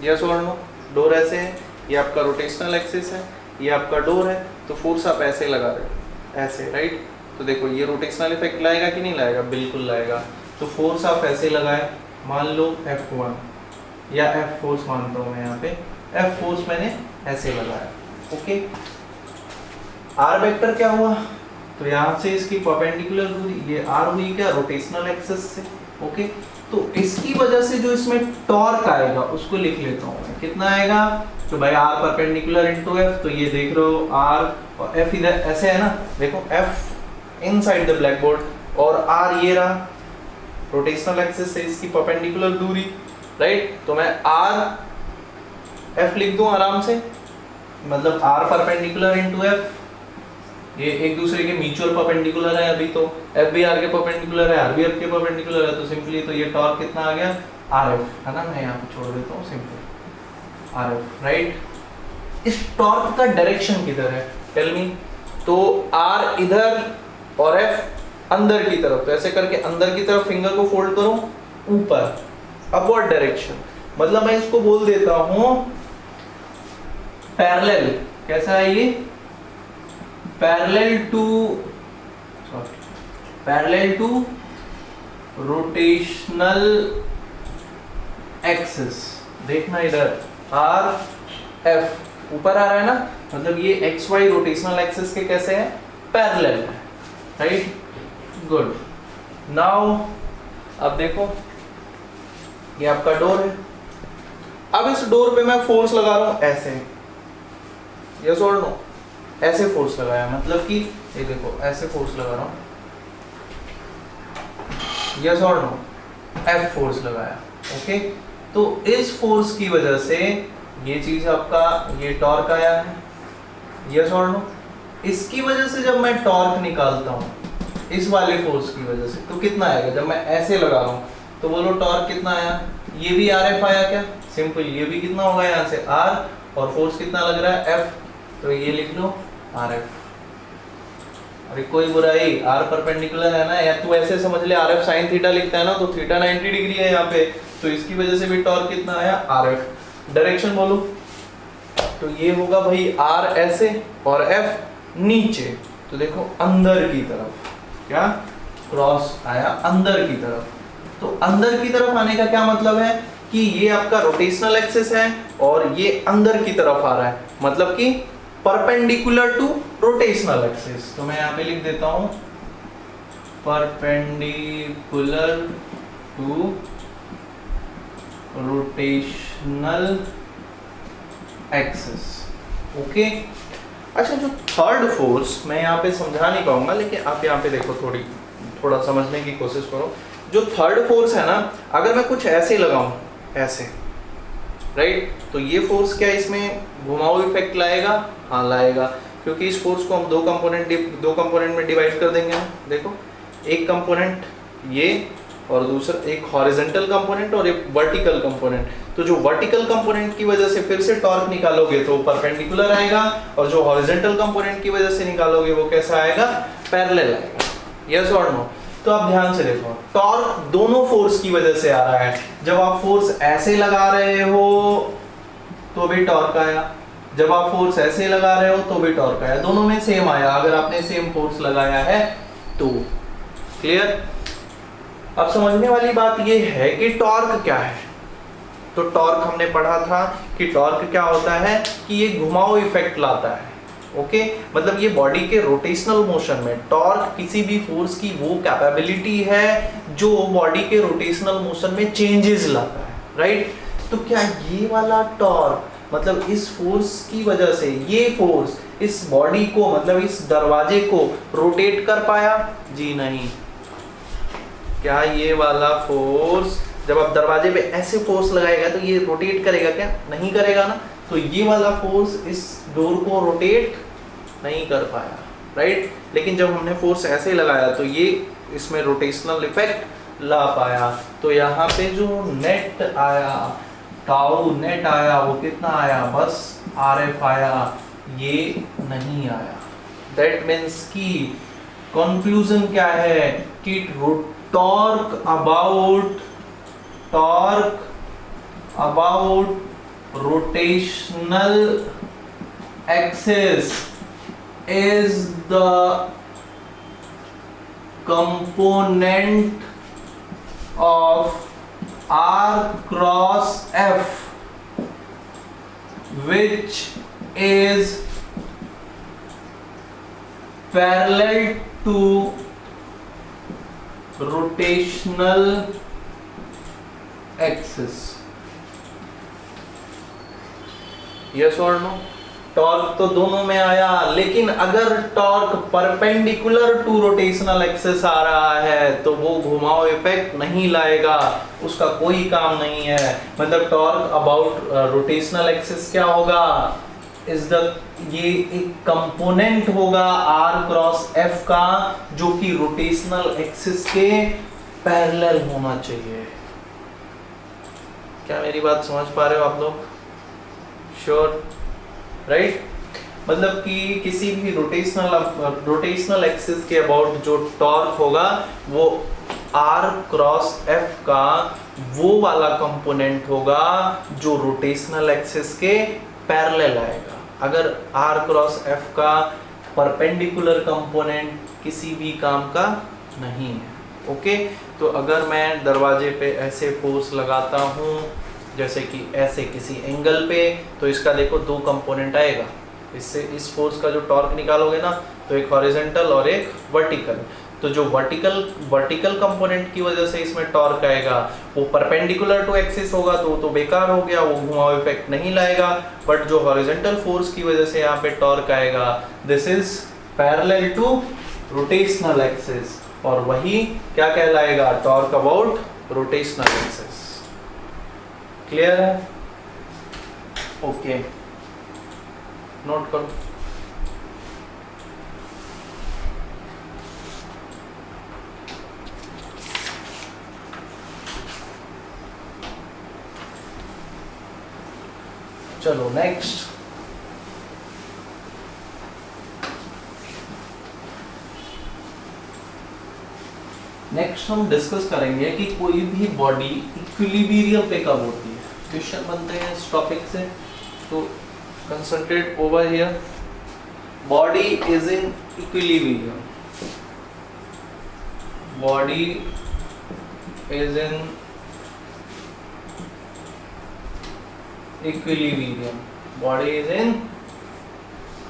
यस और नो, डोर ऐसे है, ये आपका रोटेशनल एक्सिस है, ये आपका डोर है, तो फोर्स आप ऐसे लगा रहे हो, ऐसे, राइट। तो देखो ये रोटेशनल इफेक्ट लाएगा कि नहीं लाएगा? बिल्कुल लाएगा। तो फोर्स आप ऐसे लगाए, मान लो F1 या F फोर्स मानता हूँ मैं यहाँ पे, F फोर्स मैंने ऐसे लगाया। ओके R वेक्टर क्या हुआ? तो यहाँ से इसकी परपेंडिकुलर दूरी, ये R हुई क्या, रोटेशनल एक्सिस से। ओके तो इसकी वजह से जो इसमें टॉर्क आएगा उसको लिख लेता हूँ मैं, कितना आएगा, तो भाई R परपेंडिकुलर इनटू F, तो ये देख रहे हो R और F इधर ऐसे है ना, देखो F inside the black board और R ये रहा रोटेशनल एक्सिस से इसकी परपेंडिकुलर दूरी, राइट। तो मैं R F लिख दूं आराम से, मतलब R परपेंडिकुलर इनटू F, ये एक दूसरे के म्यूचुअल परपेंडिकुलर है, अभी तो F भी R के परपेंडिकुलर है, R भी F के परपेंडिकुलर है, तो सिंपली तो ये टॉर्क कितना आ गया, RF, है ना, मैं यहाँ पे छोड़ देता हूँ सिंपल RF, राइट। इस टॉर्क का डायरेक्शन किधर है, टेल मी। तो R इधर और F अंदर की तरफ, तो ऐसे करके अंदर की तरफ फिंगर को फोल्ड करो, ऊपर, अपवर्ड डायरेक्शन, मतलब मैं इसको बोल देता हूं पैरेलल, कैसा है ये, पैरेलल टू रोटेशनल एक्सिस। देखना इधर R F ऊपर आ रहा है ना, मतलब ये एक्स वाई रोटेशनल एक्सिस के कैसे है, पैरेलल है, राइट, गुड। नाउ अब देखो ये आपका डोर है, अब इस डोर पे मैं फोर्स लगा रहा हूं ऐसे, यस और नो, ऐसे फोर्स लगाया, मतलब कि ये देखो ऐसे फोर्स लगा रहा हूं, यस और नो, F फोर्स लगाया। ओके तो इस फोर्स की वजह से ये चीज आपका, ये टॉर्क आया है, यस और नो। इसकी वजह से जब मैं टॉर्क निकालता हूं इस वाले फोर्स की वजह से, तो कितना आएगा, जब मैं ऐसे लगा रहा हूं तो बोलो टॉर्क कितना आया, ये भी RF आया क्या, सिंपल, ये भी कितना होगा यहाँ से R, और फोर्स कितना लग रहा है F, तो ये लिख लो RF। अरे कोई बुराई, R परपेंडिकुलर है ना, या तू ऐसे समझ ले RF sin थीटा लिखता है ना, तो थीटा 90 डिग्री है यहाँ पे, तो इसकी वजह से भी टॉर्क कितना आया RF। डायरेक्शन बोलो, तो ये होगा भाई R ऐसे और F नीचे, तो देखो अंदर की तरफ, क्या क्रॉस आया अंदर की तरफ। तो अंदर की तरफ आने का क्या मतलब है कि ये आपका रोटेशनल एक्सिस है और ये अंदर की तरफ आ रहा है, मतलब कि परपेंडिकुलर टू रोटेशनल एक्सिस। तो मैं यहां पे लिख देता हूं perpendicular to rotational axis. Okay, अच्छा जो थर्ड फोर्स मैं यहाँ पे समझा नहीं पाऊंगा, लेकिन आप यहाँ पे देखो, थोड़ा समझने की कोशिश करो। जो थर्ड फोर्स है ना, अगर मैं कुछ ऐसे लगाऊं, ऐसे, राइट, तो ये फोर्स क्या इसमें घुमाव इफेक्ट लाएगा? हाँ लाएगा, क्योंकि इस फोर्स को हम दो कंपोनेंट में डिवाइड कर देंगे ना। देखो, एक कंपोनेंट ये और दूसरा एक हॉरिजॉन्टल कंपोनेंट और एक वर्टिकल कंपोनेंट। तो जो वर्टिकल कंपोनेंट की वजह से फिर से टॉर्क निकालोगे तो परपेंडिकुलर आएगा, और जो हॉरिजॉन्टल कंपोनेंट की वजह से निकालोगे वो कैसा आएगा? पैरेलल आएगा। यस और नो? तो आप ध्यान से देखो, टॉर्क दोनों फोर्स की वजह से आ रहा है। जब आप फोर्स ऐसे लगा रहे हो तो भी टॉर्क आया, जब आप फोर्स ऐसे लगा रहे हो तो भी टॉर्क आया, दोनों में सेम आया अगर आपने सेम फोर्स लगाया है तो। क्लियर? अब समझने वाली बात ये है कि टॉर्क क्या है। तो टॉर्क हमने पढ़ा था कि टॉर्क क्या होता है कि ये घुमाव इफेक्ट लाता है। ओके, मतलब ये बॉडी के रोटेशनल मोशन में टॉर्क किसी भी फोर्स की वो कैपेबिलिटी है जो बॉडी के रोटेशनल मोशन में चेंजेस लाता है, राइट। तो क्या ये वाला टॉर्क, मतलब इस फोर्स की वजह से ये फोर्स इस बॉडी को, मतलब इस दरवाजे को रोटेट कर पाया? जी नहीं। क्या ये वाला फोर्स, जब आप दरवाजे पे ऐसे फोर्स लगाएगा तो ये रोटेट करेगा क्या? नहीं करेगा ना। तो ये वाला फोर्स इस डोर को रोटेट नहीं कर पाया, राइट। लेकिन जब हमने फोर्स ऐसे लगाया तो ये इसमें रोटेशनल इफेक्ट ला पाया। तो यहाँ पे जो नेट आया, टाउ नेट आया, वो कितना आया? बस RF आया, ये नहीं आया। दैट मीन्स कि कंक्लूजन क्या है कि torque about rotational axis is the component of R cross F which is parallel to rotational axis। Yes और नो? टॉर्क तो दोनों में आया, लेकिन अगर torque perpendicular to rotational axis आ रहा है तो वो घुमाव इफेक्ट नहीं लाएगा, उसका कोई काम नहीं है। मतलब टॉर्क अबाउट रोटेशनल एक्सिस क्या होगा? ये एक कंपोनेंट होगा R क्रॉस F का, जो कि रोटेशनल एक्सिस के पैरेलल होना चाहिए। क्या मेरी बात समझ पा रहे हो आप लोग? Sure, right. मतलब कि किसी भी रोटेशनल एक्सिस के अबाउट जो टॉर्क होगा वो R क्रॉस F का वो वाला कंपोनेंट होगा जो रोटेशनल एक्सिस के पैरेलल आएगा। अगर R क्रॉस F का परपेंडिकुलर कंपोनेंट किसी भी काम का नहीं है। ओके, तो अगर मैं दरवाजे पे ऐसे फोर्स लगाता हूँ, जैसे कि ऐसे किसी एंगल पे, तो इसका देखो दो कंपोनेंट आएगा। इससे इस फोर्स का जो टॉर्क निकालोगे ना, तो एक हॉरिजॉन्टल और एक वर्टिकल। तो जो वर्टिकल कंपोनेंट की वजह से इसमें टॉर्क आएगा वो परपेंडिकुलर टू एक्सिस होगा, तो बेकार हो गया, वो घुमाव इफेक्ट नहीं लाएगा। बट जो हॉरिजॉन्टल फोर्स की वजह से यहाँ पे टॉर्क आएगा, this is parallel to rotational axis, और वही क्या कहलाएगा? Torque about rotational axis. Clear है? ओके, नोट करो। चलो नेक्स्ट, हम डिस्कस करेंगे कि कोई भी बॉडी इक्विलिब्रियम पे कब होती है। क्वेश्चन बनते हैं इस टॉपिक से, तो concentrate over here. Body is in equilibrium, body is in equilibrium, body is in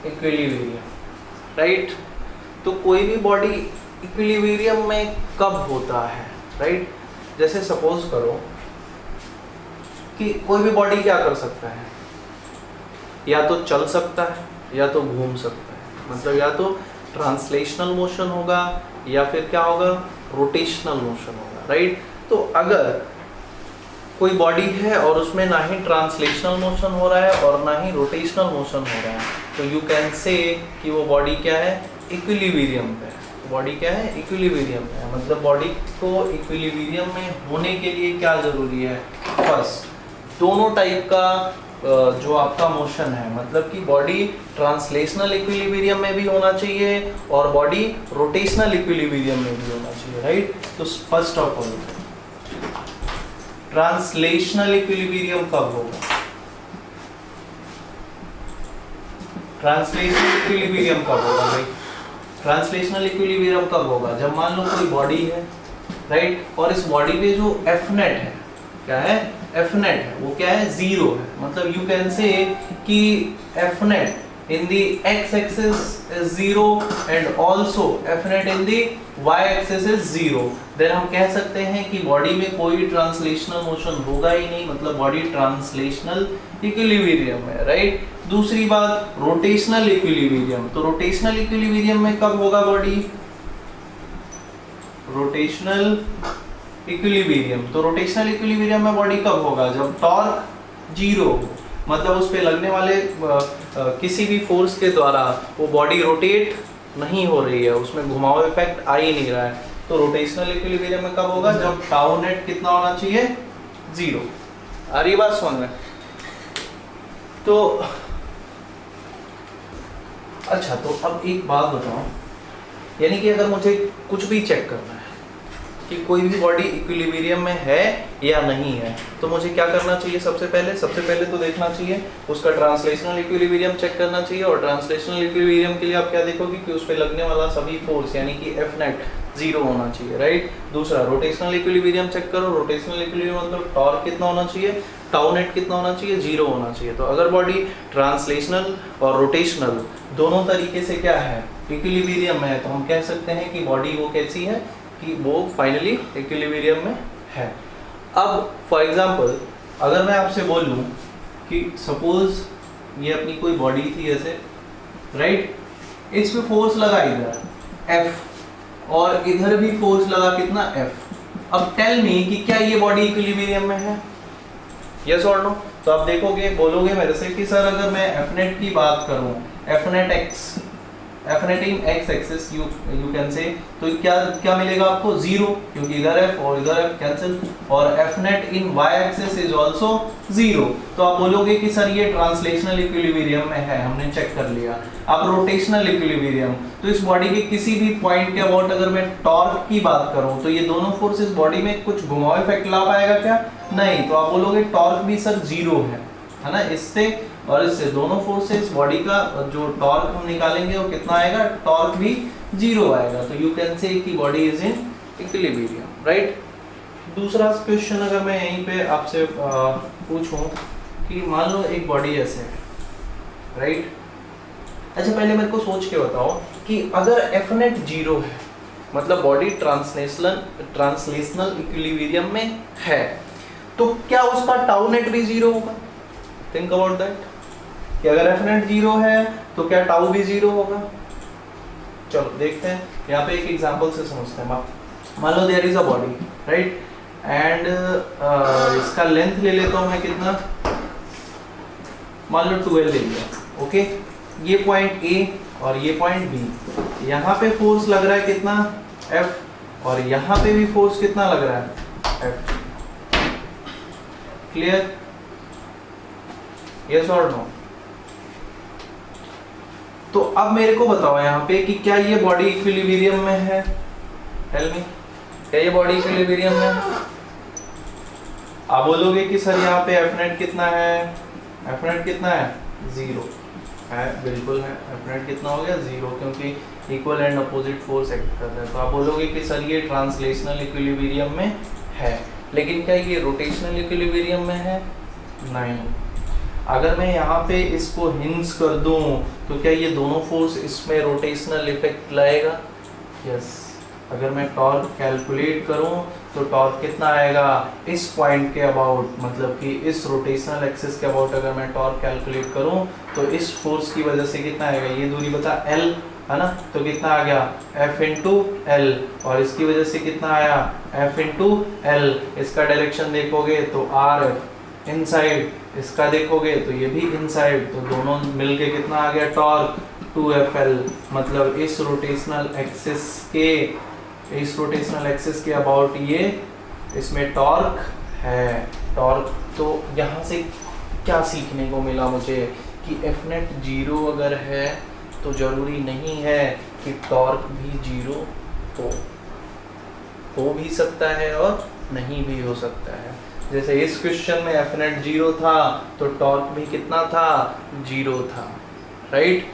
equilibrium, right. तो कोई भी बॉडी इक्विलिब्रियम में कब होता है, राइट। जैसे सपोज करो कि कोई भी बॉडी क्या कर सकता है, या तो चल सकता है या तो घूम सकता है, मतलब या तो ट्रांसलेशनल मोशन होगा या फिर क्या होगा, रोटेशनल मोशन होगा, राइट। तो अगर कोई बॉडी है और उसमें ना ही ट्रांसलेशनल मोशन हो रहा है और ना ही रोटेशनल मोशन हो रहा है, तो यू कैन से कि वो बॉडी क्या है, इक्विलिब्रियम पे है। बॉडी क्या है, इक्विलिब्रियम पे है। मतलब बॉडी को इक्विलिब्रियम में होने के लिए क्या जरूरी है, फर्स्ट दोनों टाइप का जो आपका मोशन है, मतलब कि बॉडी ट्रांसलेशनल इक्विलिब्रियम में भी होना चाहिए और बॉडी रोटेशनल इक्विलिब्रियम में भी होना चाहिए, राइट। तो first of all translational equilibrium कब होगा, ट्रांसलेशनल इक्विलिब्रियम कब होगा भाई, ट्रांसलेशनल इक्विलिब्रियम कब होगा, जब मान लो कोई बॉडी है, राइट, और इस बॉडी पे जो एफ नेट है, क्या है, एफ नेट है, वो क्या है, जीरो है। मतलब you can say that F net in the X axis is zero and also F net in the Y axis is zero. Then हम कह सकते हैं कि बॉडी में कोई ट्रांसलेशनल मोशन होगा ही नहीं, मतलब बॉडी ट्रांसलेशनल इक्विलिब्रियम है, राइट। दूसरी बात रोटेशनल इक्विलिब्रियम, तो रोटेशनल इक्विलिब्रियम में कब होगा बॉडी, रोटेशनल इक्विलिब्रियम, तो रोटेशनल इक्विलिब्रियम में बॉडी कब होगा, जब टॉर्क जीरो हो, मतलब उस पे लगने वाले किसी भी फोर्स के द्वारा वो बॉडी रोटेट नहीं हो रही है, उसमें घुमाव इफेक्ट आ ही नहीं रहा है। तो रोटेशनल इक्विलिब्रियम में कब होगा, जब टाउ नेट कितना होना चाहिए, जीरो। आ रही बात समझ में। तो अच्छा, तो अब एक बात बताओ, यानी कि अगर मुझे कुछ भी चेक करना है कि कोई भी बॉडी इक्विलिब्रियम में है या नहीं है, तो मुझे क्या करना चाहिए, सबसे पहले तो देखना चाहिए उसका ट्रांसलेशनल इक्विलिब्रियम चेक करना चाहिए। और ट्रांसलेशनल इक्विलिब्रियम के लिए आप क्या देखोगे कि उस पे लगने वाला सभी फोर्स यानी कि एफ नेट जीरो होना चाहिए, राइट। दूसरा रोटेशनल इक्विलिब्रियम चेक करो, रोटेशनल इक्विलिब्रियम मतलब टॉर्क कितना होना चाहिए, टाउ नेट कितना होना चाहिए, जीरो होना चाहिए। तो अगर बॉडी ट्रांसलेशनल और रोटेशनल दोनों तरीके से क्या है, इक्विलिब्रियम में है, तो हम कह सकते हैं कि बॉडी वो कैसी है कि वो फाइनली इक्विलिब्रियम में है। अब फॉर एग्जांपल अगर मैं आपसे बोलूं कि सपोज ये अपनी कोई बॉडी थी ऐसे, राइट, इस पे फोर्स लगा इधर F और इधर भी फोर्स लगा कितना F। अब टेल मी कि क्या ये बॉडी इक्विलिब्रियम में है, यस और नो। तो आप देखोगे, बोलोगे मेरे से कि सर अगर मैं F नेट की बात करूं, F net x, F net in x axis you can say, तो क्या मिलेगा आपको, जीरो, क्योंकि इधर f और इधर f कैंसिल, और F net in y axis is also zero. तो आप बोलोगे कि सर ये ट्रांसलेशनल इक्विलिब्रियम में है, हमने चेक कर लिया। अब रोटेशनल इक्विलिब्रियम, तो इस बॉडी के किसी भी पॉइंट के अबाउट अगर मैं टॉर्क की बात करूं, तो ये दोनों फोर्सेस बॉडी में कुछ घुमाव इफेक्ट ला पाएगा क्या, नहीं। तो आप बोलोगे टॉर्क भी सर जीरो है ना, इससे और इससे दोनों फोर्सेस बॉडी का जो टॉर्क हम निकालेंगे वो कितना आएगा, टॉर्क भी जीरो आएगा। तो यू कैन से कि body is in equilibrium, right. दूसरा क्वेश्चन अगर मैं यहीं पे आपसे पूछूं कि मान लो एक बॉडी ऐसे है, राइट। अच्छा, पहले मेरे को सोच के बताओ कि अगर एफ नेट जीरो है, मतलब बॉडी ट्रांसलेशनल इक्विलिब्रियम में है, तो क्या उसका टाउ नेट भी जीरो होगा। थिंक अबाउट दैट, कि अगर एफ नेट जीरो है तो क्या टाउ भी जीरो होगा। चलो देखते हैं, यहाँ पे एक एग्जांपल से समझते हैं। मान लो there is a body, right, and इसका लेंथ ले लेता हूँ मैं कितना, मान लो 12 ले लिया, ओके। ये पॉइंट A और ये पॉइंट B, यहाँ पे फोर्स लग रहा है कितना, F, और यहाँ पे भी फोर्स कितना लग रहा है, F। क्लियर, यस और नो। तो अब मेरे को बताओ यहाँ पे कि क्या ये बॉडी इक्विलिब्रियम में है, टेल मी, क्या ये बॉडी इक्विलिब्रियम में है। आप बोलोगे कि सर यहाँ पे एफ नेट कितना है, एफ नेट कितना है, जीरो। है, बिल्कुल है। एफ नेट कितना हो गया 0, क्योंकि equal and opposite force act कर रहा है। तो आप बोलोगे कि सर ये ट्रांसलेशनल इक्विलिब्रियम में है, लेकिन क्या ये रोटेशनल इक्विलिब्रियम में है? नहीं। अगर मैं यहाँ पे इसको हिंज कर दूं तो क्या ये दोनों फोर्स इसमें रोटेशनल इफेक्ट लाएगा? यस। अगर मैं टॉर्क कैलकुलेट करूं तो टॉर्क कितना आएगा इस पॉइंट के अबाउट, मतलब कि इस रोटेशनल एक्सिस के अबाउट अगर मैं टॉर्क कैलकुलेट करूं तो इस फोर्स की वजह से कितना आएगा? ये दूरी बता L है ना, तो कितना आ गया F इंटू एल, और इसकी वजह से कितना आया F इंटू एल। इसका डायरेक्शन देखोगे तो R इनसाइड, इसका देखोगे तो ये भी इनसाइड, तो दोनों मिलके कितना आ गया टॉर्क 2FL। मतलब इस रोटेशनल एक्सिस के अबाउट ये इसमें टॉर्क है। टॉर्क तो यहाँ से क्या सीखने को मिला मुझे कि एफ नेट 0 अगर है तो जरूरी नहीं है कि टॉर्क भी 0 हो भी सकता है और नहीं भी हो सकता है। जैसे इस क्वेश्चन में एफ नेट 0 था तो टॉर्क भी कितना था? 0 था, राइट।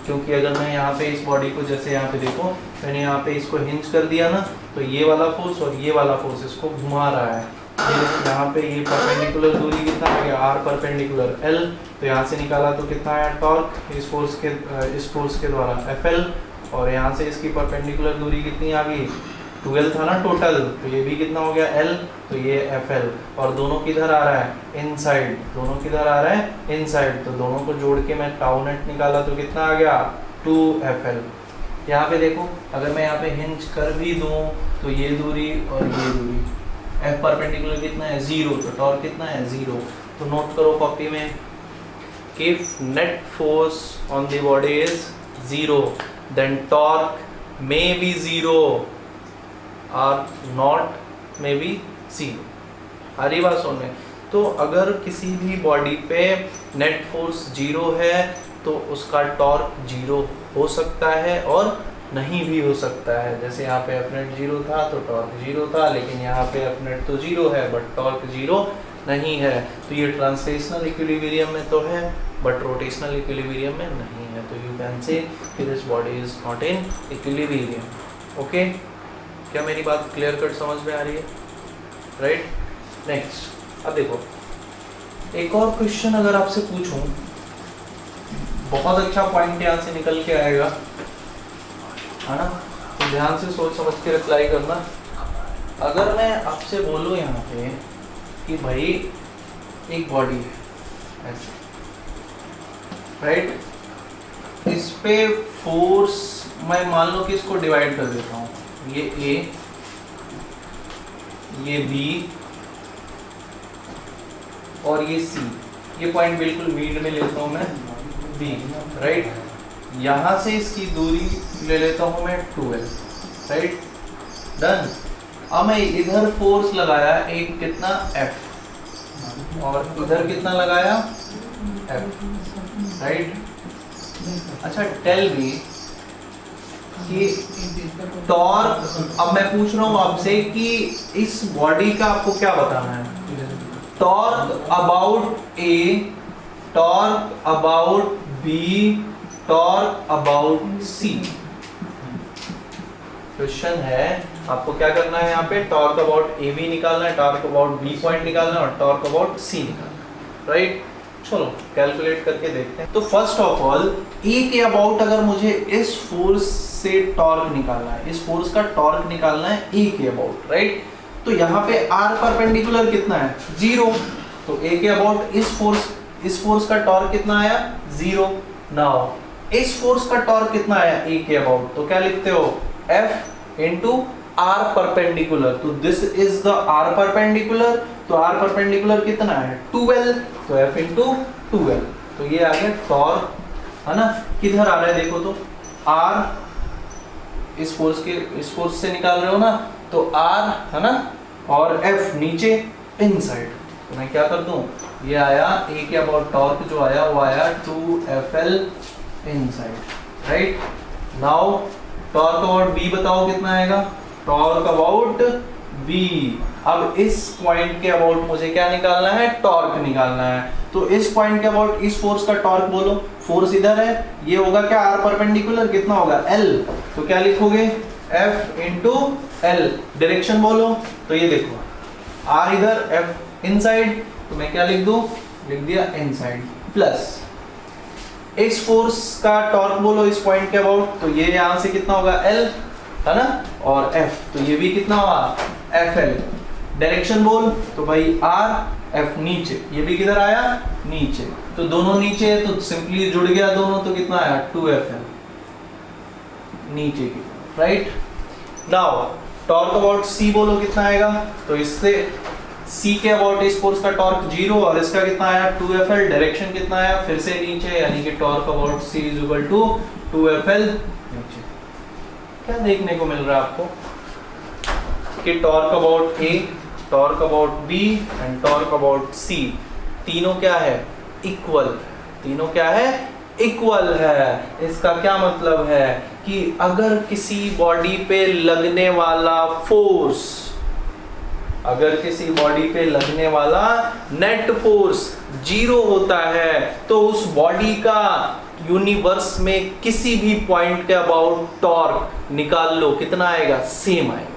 क्योंकि अगर मैं यहाँ पे इस बॉडी को, जैसे यहाँ पे देखो मैंने यहाँ पे इसको हिंज कर दिया ना, तो ये वाला फोर्स और ये वाला फोर्स इसको घुमा रहा है। यहाँ पे ये परपेंडिकुलर दूरी कितना आ गया R परपेंडिकुलर L, तो यहाँ से निकाला तो कितना आया टॉर्क इस फोर्स के द्वारा FL, और यहाँ से इसकी परपेंडिकुलर दूरी कितनी आ गई 12 था ना टोटल, तो ये भी कितना हो गया L, तो ये FL। और दोनों किधर आ रहा है? इनसाइड। दोनों किधर आ रहा है? इनसाइड। तो दोनों को जोड़ के मैं टाउ नेट निकाला तो कितना आ गया 2FL। यहाँ पे देखो अगर मैं यहाँ पे हिंज कर भी दूं तो ये दूरी और ये दूरी, F परपेंडिकुलर कितना है 0, तो टॉर्क कितना है 0। तो नोट करो कॉपी में, if net force on the body is 0 then torque may be 0 और नॉट मे बी 0। हरी बात सुन में, तो अगर किसी भी बॉडी पे नेट फोर्स 0 है तो उसका टॉर्क 0 हो सकता है और नहीं भी हो सकता है। जैसे यहाँ पे एफ नेट 0 था तो टॉर्क 0 था, लेकिन यहाँ पे एफ नेट तो 0 है बट टॉर्क 0 नहीं है। तो ये ट्रांसलेशनल इक्विलिब्रियम में तो है बट रोटेशनल इक्विलिब्रियम में नहीं है। तो यू कैन से this body is not in equilibrium. Okay, क्या मेरी बात क्लियर कट समझ में आ रही है? राइट। नेक्स्ट, अब देखो एक और क्वेश्चन अगर आपसे पूछूं, बहुत अच्छा पॉइंट यहाँ से निकल के आएगा, है ना, तो ध्यान से सोच समझ के रिप्लाई करना। अगर मैं आपसे बोलूँ यहाँ पे कि भाई एक बॉडी है ऐसे, राइट, इस पे फोर्स मैं मान लो कि इसको डिवाइड कर देता हूँ, ये A, ये B और ये C, ये पॉइंट बिल्कुल मीड में लेता हूँ मैं B, राइट। यहाँ से इसकी दूरी ले लेता हूँ मैं 2L, राइट, डन। अब मैं इधर फोर्स लगाया एक कितना F और इधर कितना लगाया F, राइट। अच्छा टेल मी कि टॉर्क, अब मैं पूछ रहा हूँ आपसे कि इस बॉडी का आपको क्या बताना है? Torque about A, torque about B, torque about C। Question है आपको क्या करना है यहाँ पे, टॉर्क अबाउट A भी निकालना है, टॉर्क अबाउट B पॉइंट निकालना है और टॉर्क अबाउट C निकालना है, राइट। चलो कैलकुलेट करके देखते हैं। तो फर्स्ट ऑफ ऑल A के अबाउट अगर मुझे इस फोर्स से टॉर्क निकालना है, इस फोर्स का टॉर्क निकालना है A के अबाउट, राइट। तो यहाँ पे R परपेंडिकुलर कितना है 0, तो A के अबाउट इस फोर्स का टॉर्क कितना आया 0। नाउ इस फोर्स का टॉर्क कितना आया A के अबाउट, तो क्या लिखते हो F इंटू R परपेंडिकुलर, तो this is the R perpendicular, तो R परपेंडिकुलर कितना है 2L, तो F इंटू 2L, तो ये आ गया टॉर्क, है ना। किधर आ रहा है देखो, तो R इस फोर्स से निकाल रहे हो ना, तो R है ना और F नीचे इनसाइड, तो मैं क्या कर दूं, ये आया A के अबाउट टॉर्क जो आया वो आया 2FL inside, right. Now torque about B बताओ कितना आएगा, टॉर्क अबाउट बी। अब इस पॉइंट के अबाउट मुझे क्या निकालना है, टॉर्क निकालना है। तो इस पॉइंट के अबाउट इस फोर्स का टॉर्क बोलो, फोर्स इधर है, ये होगा क्या, आर परपेंडिकुलर, कितना होगा एल, तो क्या लिखोगे एफ इंटू एल। डायरेक्शन बोलो, तो ये देखो आर इधर, एफ इनसाइड, तो मैं क्या लिख दूं, लिख दिया इनसाइड, प्लस इस फोर्स का टॉर्क बोलो इस पॉइंट के अबाउट, तो ये यहां से कितना होगा एल, है ना, और एफ, तो ये भी कितना होगा एफ एल। डायरेक्शन बोल, तो भाई आर एफ नीचे, ये भी किधर आया नीचे, तो दोनों नीचे है तो सिंपली जुड़ गया दोनों, तो कितना आया 2FL नीचे की, राइट। नाउ टॉर्क अबाउट सी बोलो कितना आएगा, तो इससे सी के अबाउट इस फोर्स का टॉर्क 0 और इसका कितना आया 2FL। डायरेक्शन कितना आया फिर से नीचे, यानी कि torque about C is equal to 2FL नीचे। क्या देखने को मिल रहा है आपको कि torque about A, torque about B and torque about C तीनों क्या है इक्वल, तीनों क्या है इक्वल है। इसका क्या मतलब है कि अगर किसी बॉडी पे लगने वाला फोर्स, अगर किसी बॉडी पे लगने वाला नेट फोर्स 0 होता है तो उस बॉडी का यूनिवर्स में किसी भी पॉइंट के अबाउट टॉर्क निकाल लो, कितना आएगा सेम आएगा।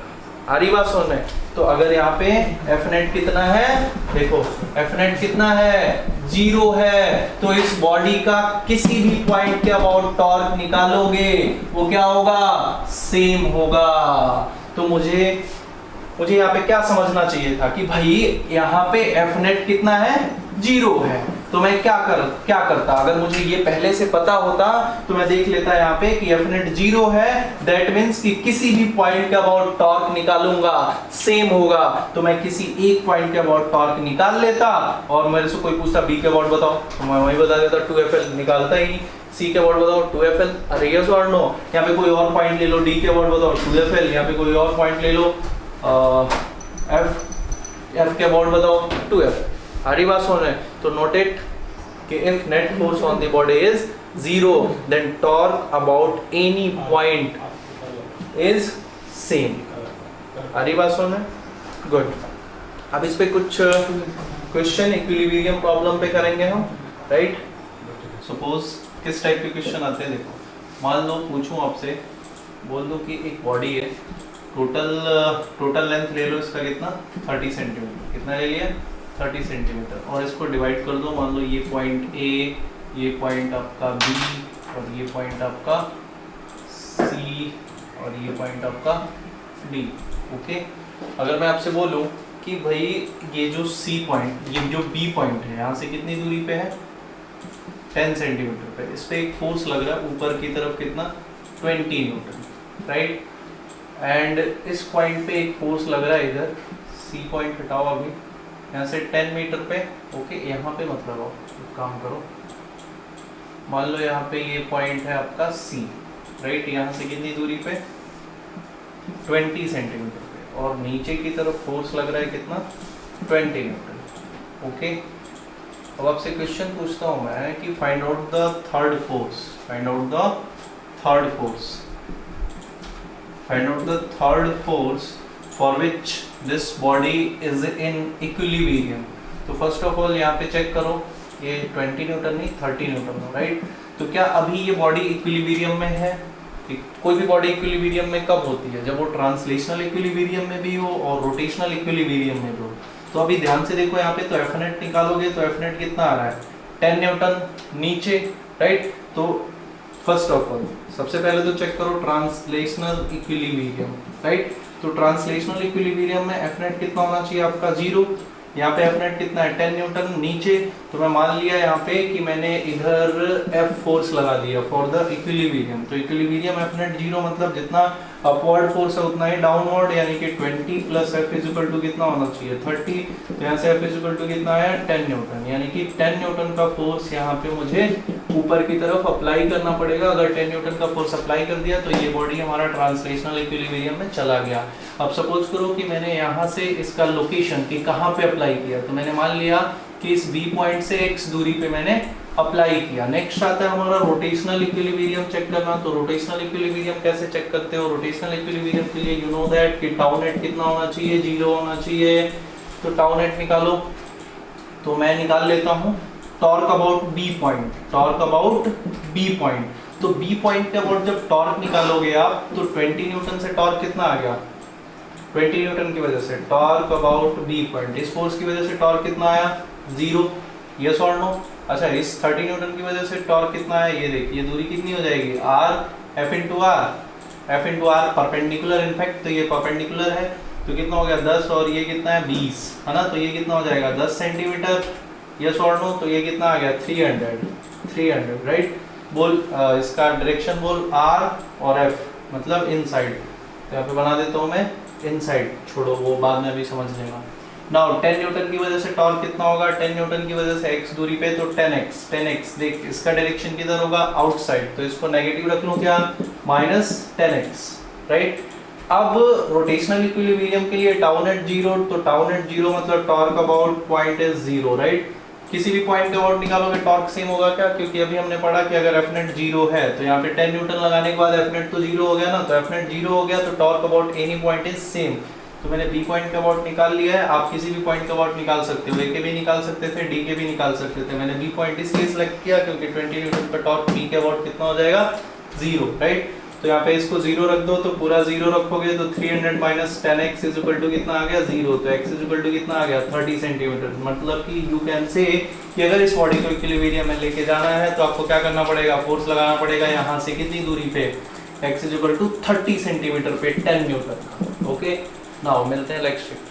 आ रही बात समझ में। तो अगर यहाँ पे एफ नेट कितना है, देखो एफ नेट कितना है 0 है, तो इस बॉडी का किसी भी पॉइंट के अबाउट टॉर्क निकालोगे वो क्या होगा सेम होगा। तो मुझे यहाँ पे क्या समझना चाहिए था कि भाई यहाँ पे एफ नेट कितना है 0 है, तो मैं क्या करता, अगर मुझे ये पहले से पता होता तो मैं देख लेता यहाँ पे कि एफ नेट 0 है, दैट मीन्स कि किसी भी पॉइंट के अबाउट टॉर्क निकालूंगा सेम होगा, तो मैं किसी एक पॉइंट के अबाउट टॉर्क निकाल लेता और मेरे से कोई पूछता बी के अबाउट बताओ तो मैं वही बता देता 2FL, निकालता ही नहीं। सी के अबाउट बताओ 2FL, अरे यस और नो। यहाँ पे कोई और पॉइंट ले लो, डी के अबाउट बताओ 2FL, यहाँ पे कोई और पॉइंट ले लो एफ के अबाउट बताओ 2FL। हरी बात सुन रहे, तो नोट इट कि if net force on the body is 0 then torque about any point is same। हरी बात सुन रहे, गुड। अब इस पे कुछ क्वेश्चन इक्विलिब्रियम प्रॉब्लम पे करेंगे हम, राइट। सपोज किस टाइप के क्वेश्चन आते हैं, देखो मान लो पूछूं आपसे, बोल दो कि एक बॉडी है, टोटल लेंथ ले लो इसका कितना 30 सेंटीमीटर, कितना ले लिया 30 सेंटीमीटर, और इसको डिवाइड कर दो, मान लो ये पॉइंट ए, ये पॉइंट आपका बी, और ये पॉइंट आपका सी, और ये पॉइंट आपका डी। ओके, अगर मैं आपसे बोलूं कि भाई ये जो सी पॉइंट, ये जो बी पॉइंट है, यहाँ से कितनी दूरी पे है 10 सेंटीमीटर पे, इस पे एक फोर्स लग रहा है ऊपर की तरफ कितना 20 न्यूटन, राइट। एंड इस पॉइंट पे एक फोर्स लग रहा है इधर, सी पॉइंट हटाओ अभी, यहाँ से 10 मीटर पे, ओके यहाँ पे मत लगाओ, एक काम करो, मान लो यहाँ पे ये पॉइंट है आपका सी, राइट, यहाँ से कितनी दूरी पे 20 सेंटीमीटर पे, और नीचे की तरफ फोर्स लग रहा है कितना 20 न्यूटन। ओके, अब आपसे क्वेश्चन पूछता हूँ मैं कि find out the third force, find out the third force, find out the third force for which this body is in equilibrium। तो फर्स्ट ऑफ ऑल यहाँ पे चेक करो, ये 20 न्यूटन नहीं 30 न्यूटन हो, राइट। तो क्या अभी ये बॉडी इक्विलिब्रियम में है? कोई भी बॉडी इक्विलिब्रियम में कब होती है, जब वो ट्रांसलेशनल इक्विलिब्रियम में भी हो और रोटेशनल इक्विलिब्रियम में भी हो। तो अभी ध्यान से देखो यहाँ पे, तो एफ नेट निकालोगे तो एफ नेट कितना आ रहा है 10 न्यूटन नीचे, राइट। तो फर्स्ट ऑफ ऑल सबसे पहले तो चेक करो ट्रांसलेशनल इक्विलिब्रियम, राइट। तो ट्रांसलेशनल इक्विलिब्रियम में एफ नेट कितना होना चाहिए आपका 0, यहाँ पे एफ नेट कितना है 10 न्यूटन नीचे। तो मैं मान लिया यहाँ पे कि मैंने इधर एफ फोर्स लगा दिया फॉर द इक्विलिब्रियम। तो इक्विलिब्रियम एफ नेट 0 मतलब जितना अपवर्ड फोर्स है उतना ही डाउनवर्ड, यानी कि 20 plus F is equal to कितना होना चाहिए 30। तो यहाँ से एफ इज इक्वल टू कितना है 10 न्यूटन, यानी कि 10 न्यूटन का फोर्स यहाँ पे मुझे ऊपर की तरफ अप्लाई करना पड़ेगा। अगर 10 न्यूटन का फोर्स अप्लाई कर दिया तो ये बॉडी हमारा ट्रांसलेशनल इक्विलिब्रियम में चला गया। अब सपोज करो कि मैंने यहाँ से इसका लोकेशन कि कहाँ पे अप्लाई किया, तो मैंने मान लिया कि इस बी पॉइंट से x दूरी पे मैंने अप्लाई किया। नेक्स्ट आता है हमारा रोटेशनल इक्विलिब्रियम चेक करना। तो रोटेशनल इक्विलिब्रियम कैसे चेक करते हो? रोटेशनल इक्विलिब्रियम के लिए यू नो दैट कि टाउ नेट कितना होना चाहिए, 0 होना चाहिए। तो टाउ नेट निकालो, तो मैं निकाल लेता हूँ torque about B point, torque about B point. तो बी पॉइंट के अबाउट जब टॉर्क निकालोगे आप, तो 20 न्यूटन से टॉर्क कितना आ गया? 20 न्यूटन की वजह से टॉर्क अबाउट बी पॉइंट। इस फोर्स की वजह से टॉर्क कितना आया? 0। यस और नो? अच्छा, इस 30 न्यूटन की वजह से टॉर्क कितना आया? ये देखिए दूरी कितनी हो जाएगी? r f into R perpendicular in fact, तो ये परपेंडिकुलर है तो कितना हो गया? 10 और ये कितना है? 20 है ना। तो ये कितना हो जाएगा? 10 सेंटीमीटर। यस और नो? तो ये कितना आ गया? 300 राइट। बोल इसका डायरेक्शन बोल r और f, मतलब इनसाइड। तो यहाँ पे बना देता हूँ मैं इनसाइड, छोड़ो वो बाद में भी समझ लेगा। नाउ 10 न्यूटन की वजह से टॉर्क कितना होगा? 10 न्यूटन की वजह से x दूरी पे, तो 10x। देख इसका डायरेक्शन किधर होगा? आउटसाइड, तो इसको नेगेटिव रख लूं क्या? -10x right. अब रोटेशनल इक्विलिब्रियम के लिए टाउ नेट 0, तो टाउ नेट 0 मतलब torque about point is 0 right. किसी भी पॉइंट के अबाउट निकालोगे टॉर्क सेम होगा क्या? क्योंकि अभी हमने पढ़ा कि अगर एफ नेट 0 है तो यहाँ पे 10 न्यूटन लगाने के बाद एफ नेट तो 0 हो गया ना। तो एफ नेट 0 हो गया तो torque about any point is same. तो मैंने बी पॉइंट का अबाउट निकाल लिया है। आप किसी भी पॉइंट का अबाउट निकाल सकते हो, ए के भी निकाल सकते थे, डी के भी निकाल सकते थे। मैंने बी पॉइंट इसलिए सिलेक्ट किया क्योंकि 20 न्यूटन पर टॉर्क बी के अबाउट कितना हो जाएगा? 0 राइट। तो यहाँ पे इसको 0 रख दो, तो पूरा 0 रखोगे तो 300 minus 10x is equal to कितना आ गया? 0। तो x इज इक्वल टू कितना आ गया? 30 सेंटीमीटर। मतलब कि यू कैन से कि अगर इस बॉडी को इक्विलिब्रियम में लेके जाना है तो आपको क्या करना पड़ेगा? फोर्स लगाना पड़ेगा यहाँ से कितनी दूरी पे? x is equal to 30 centimetre पे 10 न्यूटन। ओके, नाउ मिलते हैं नेक्स्ट।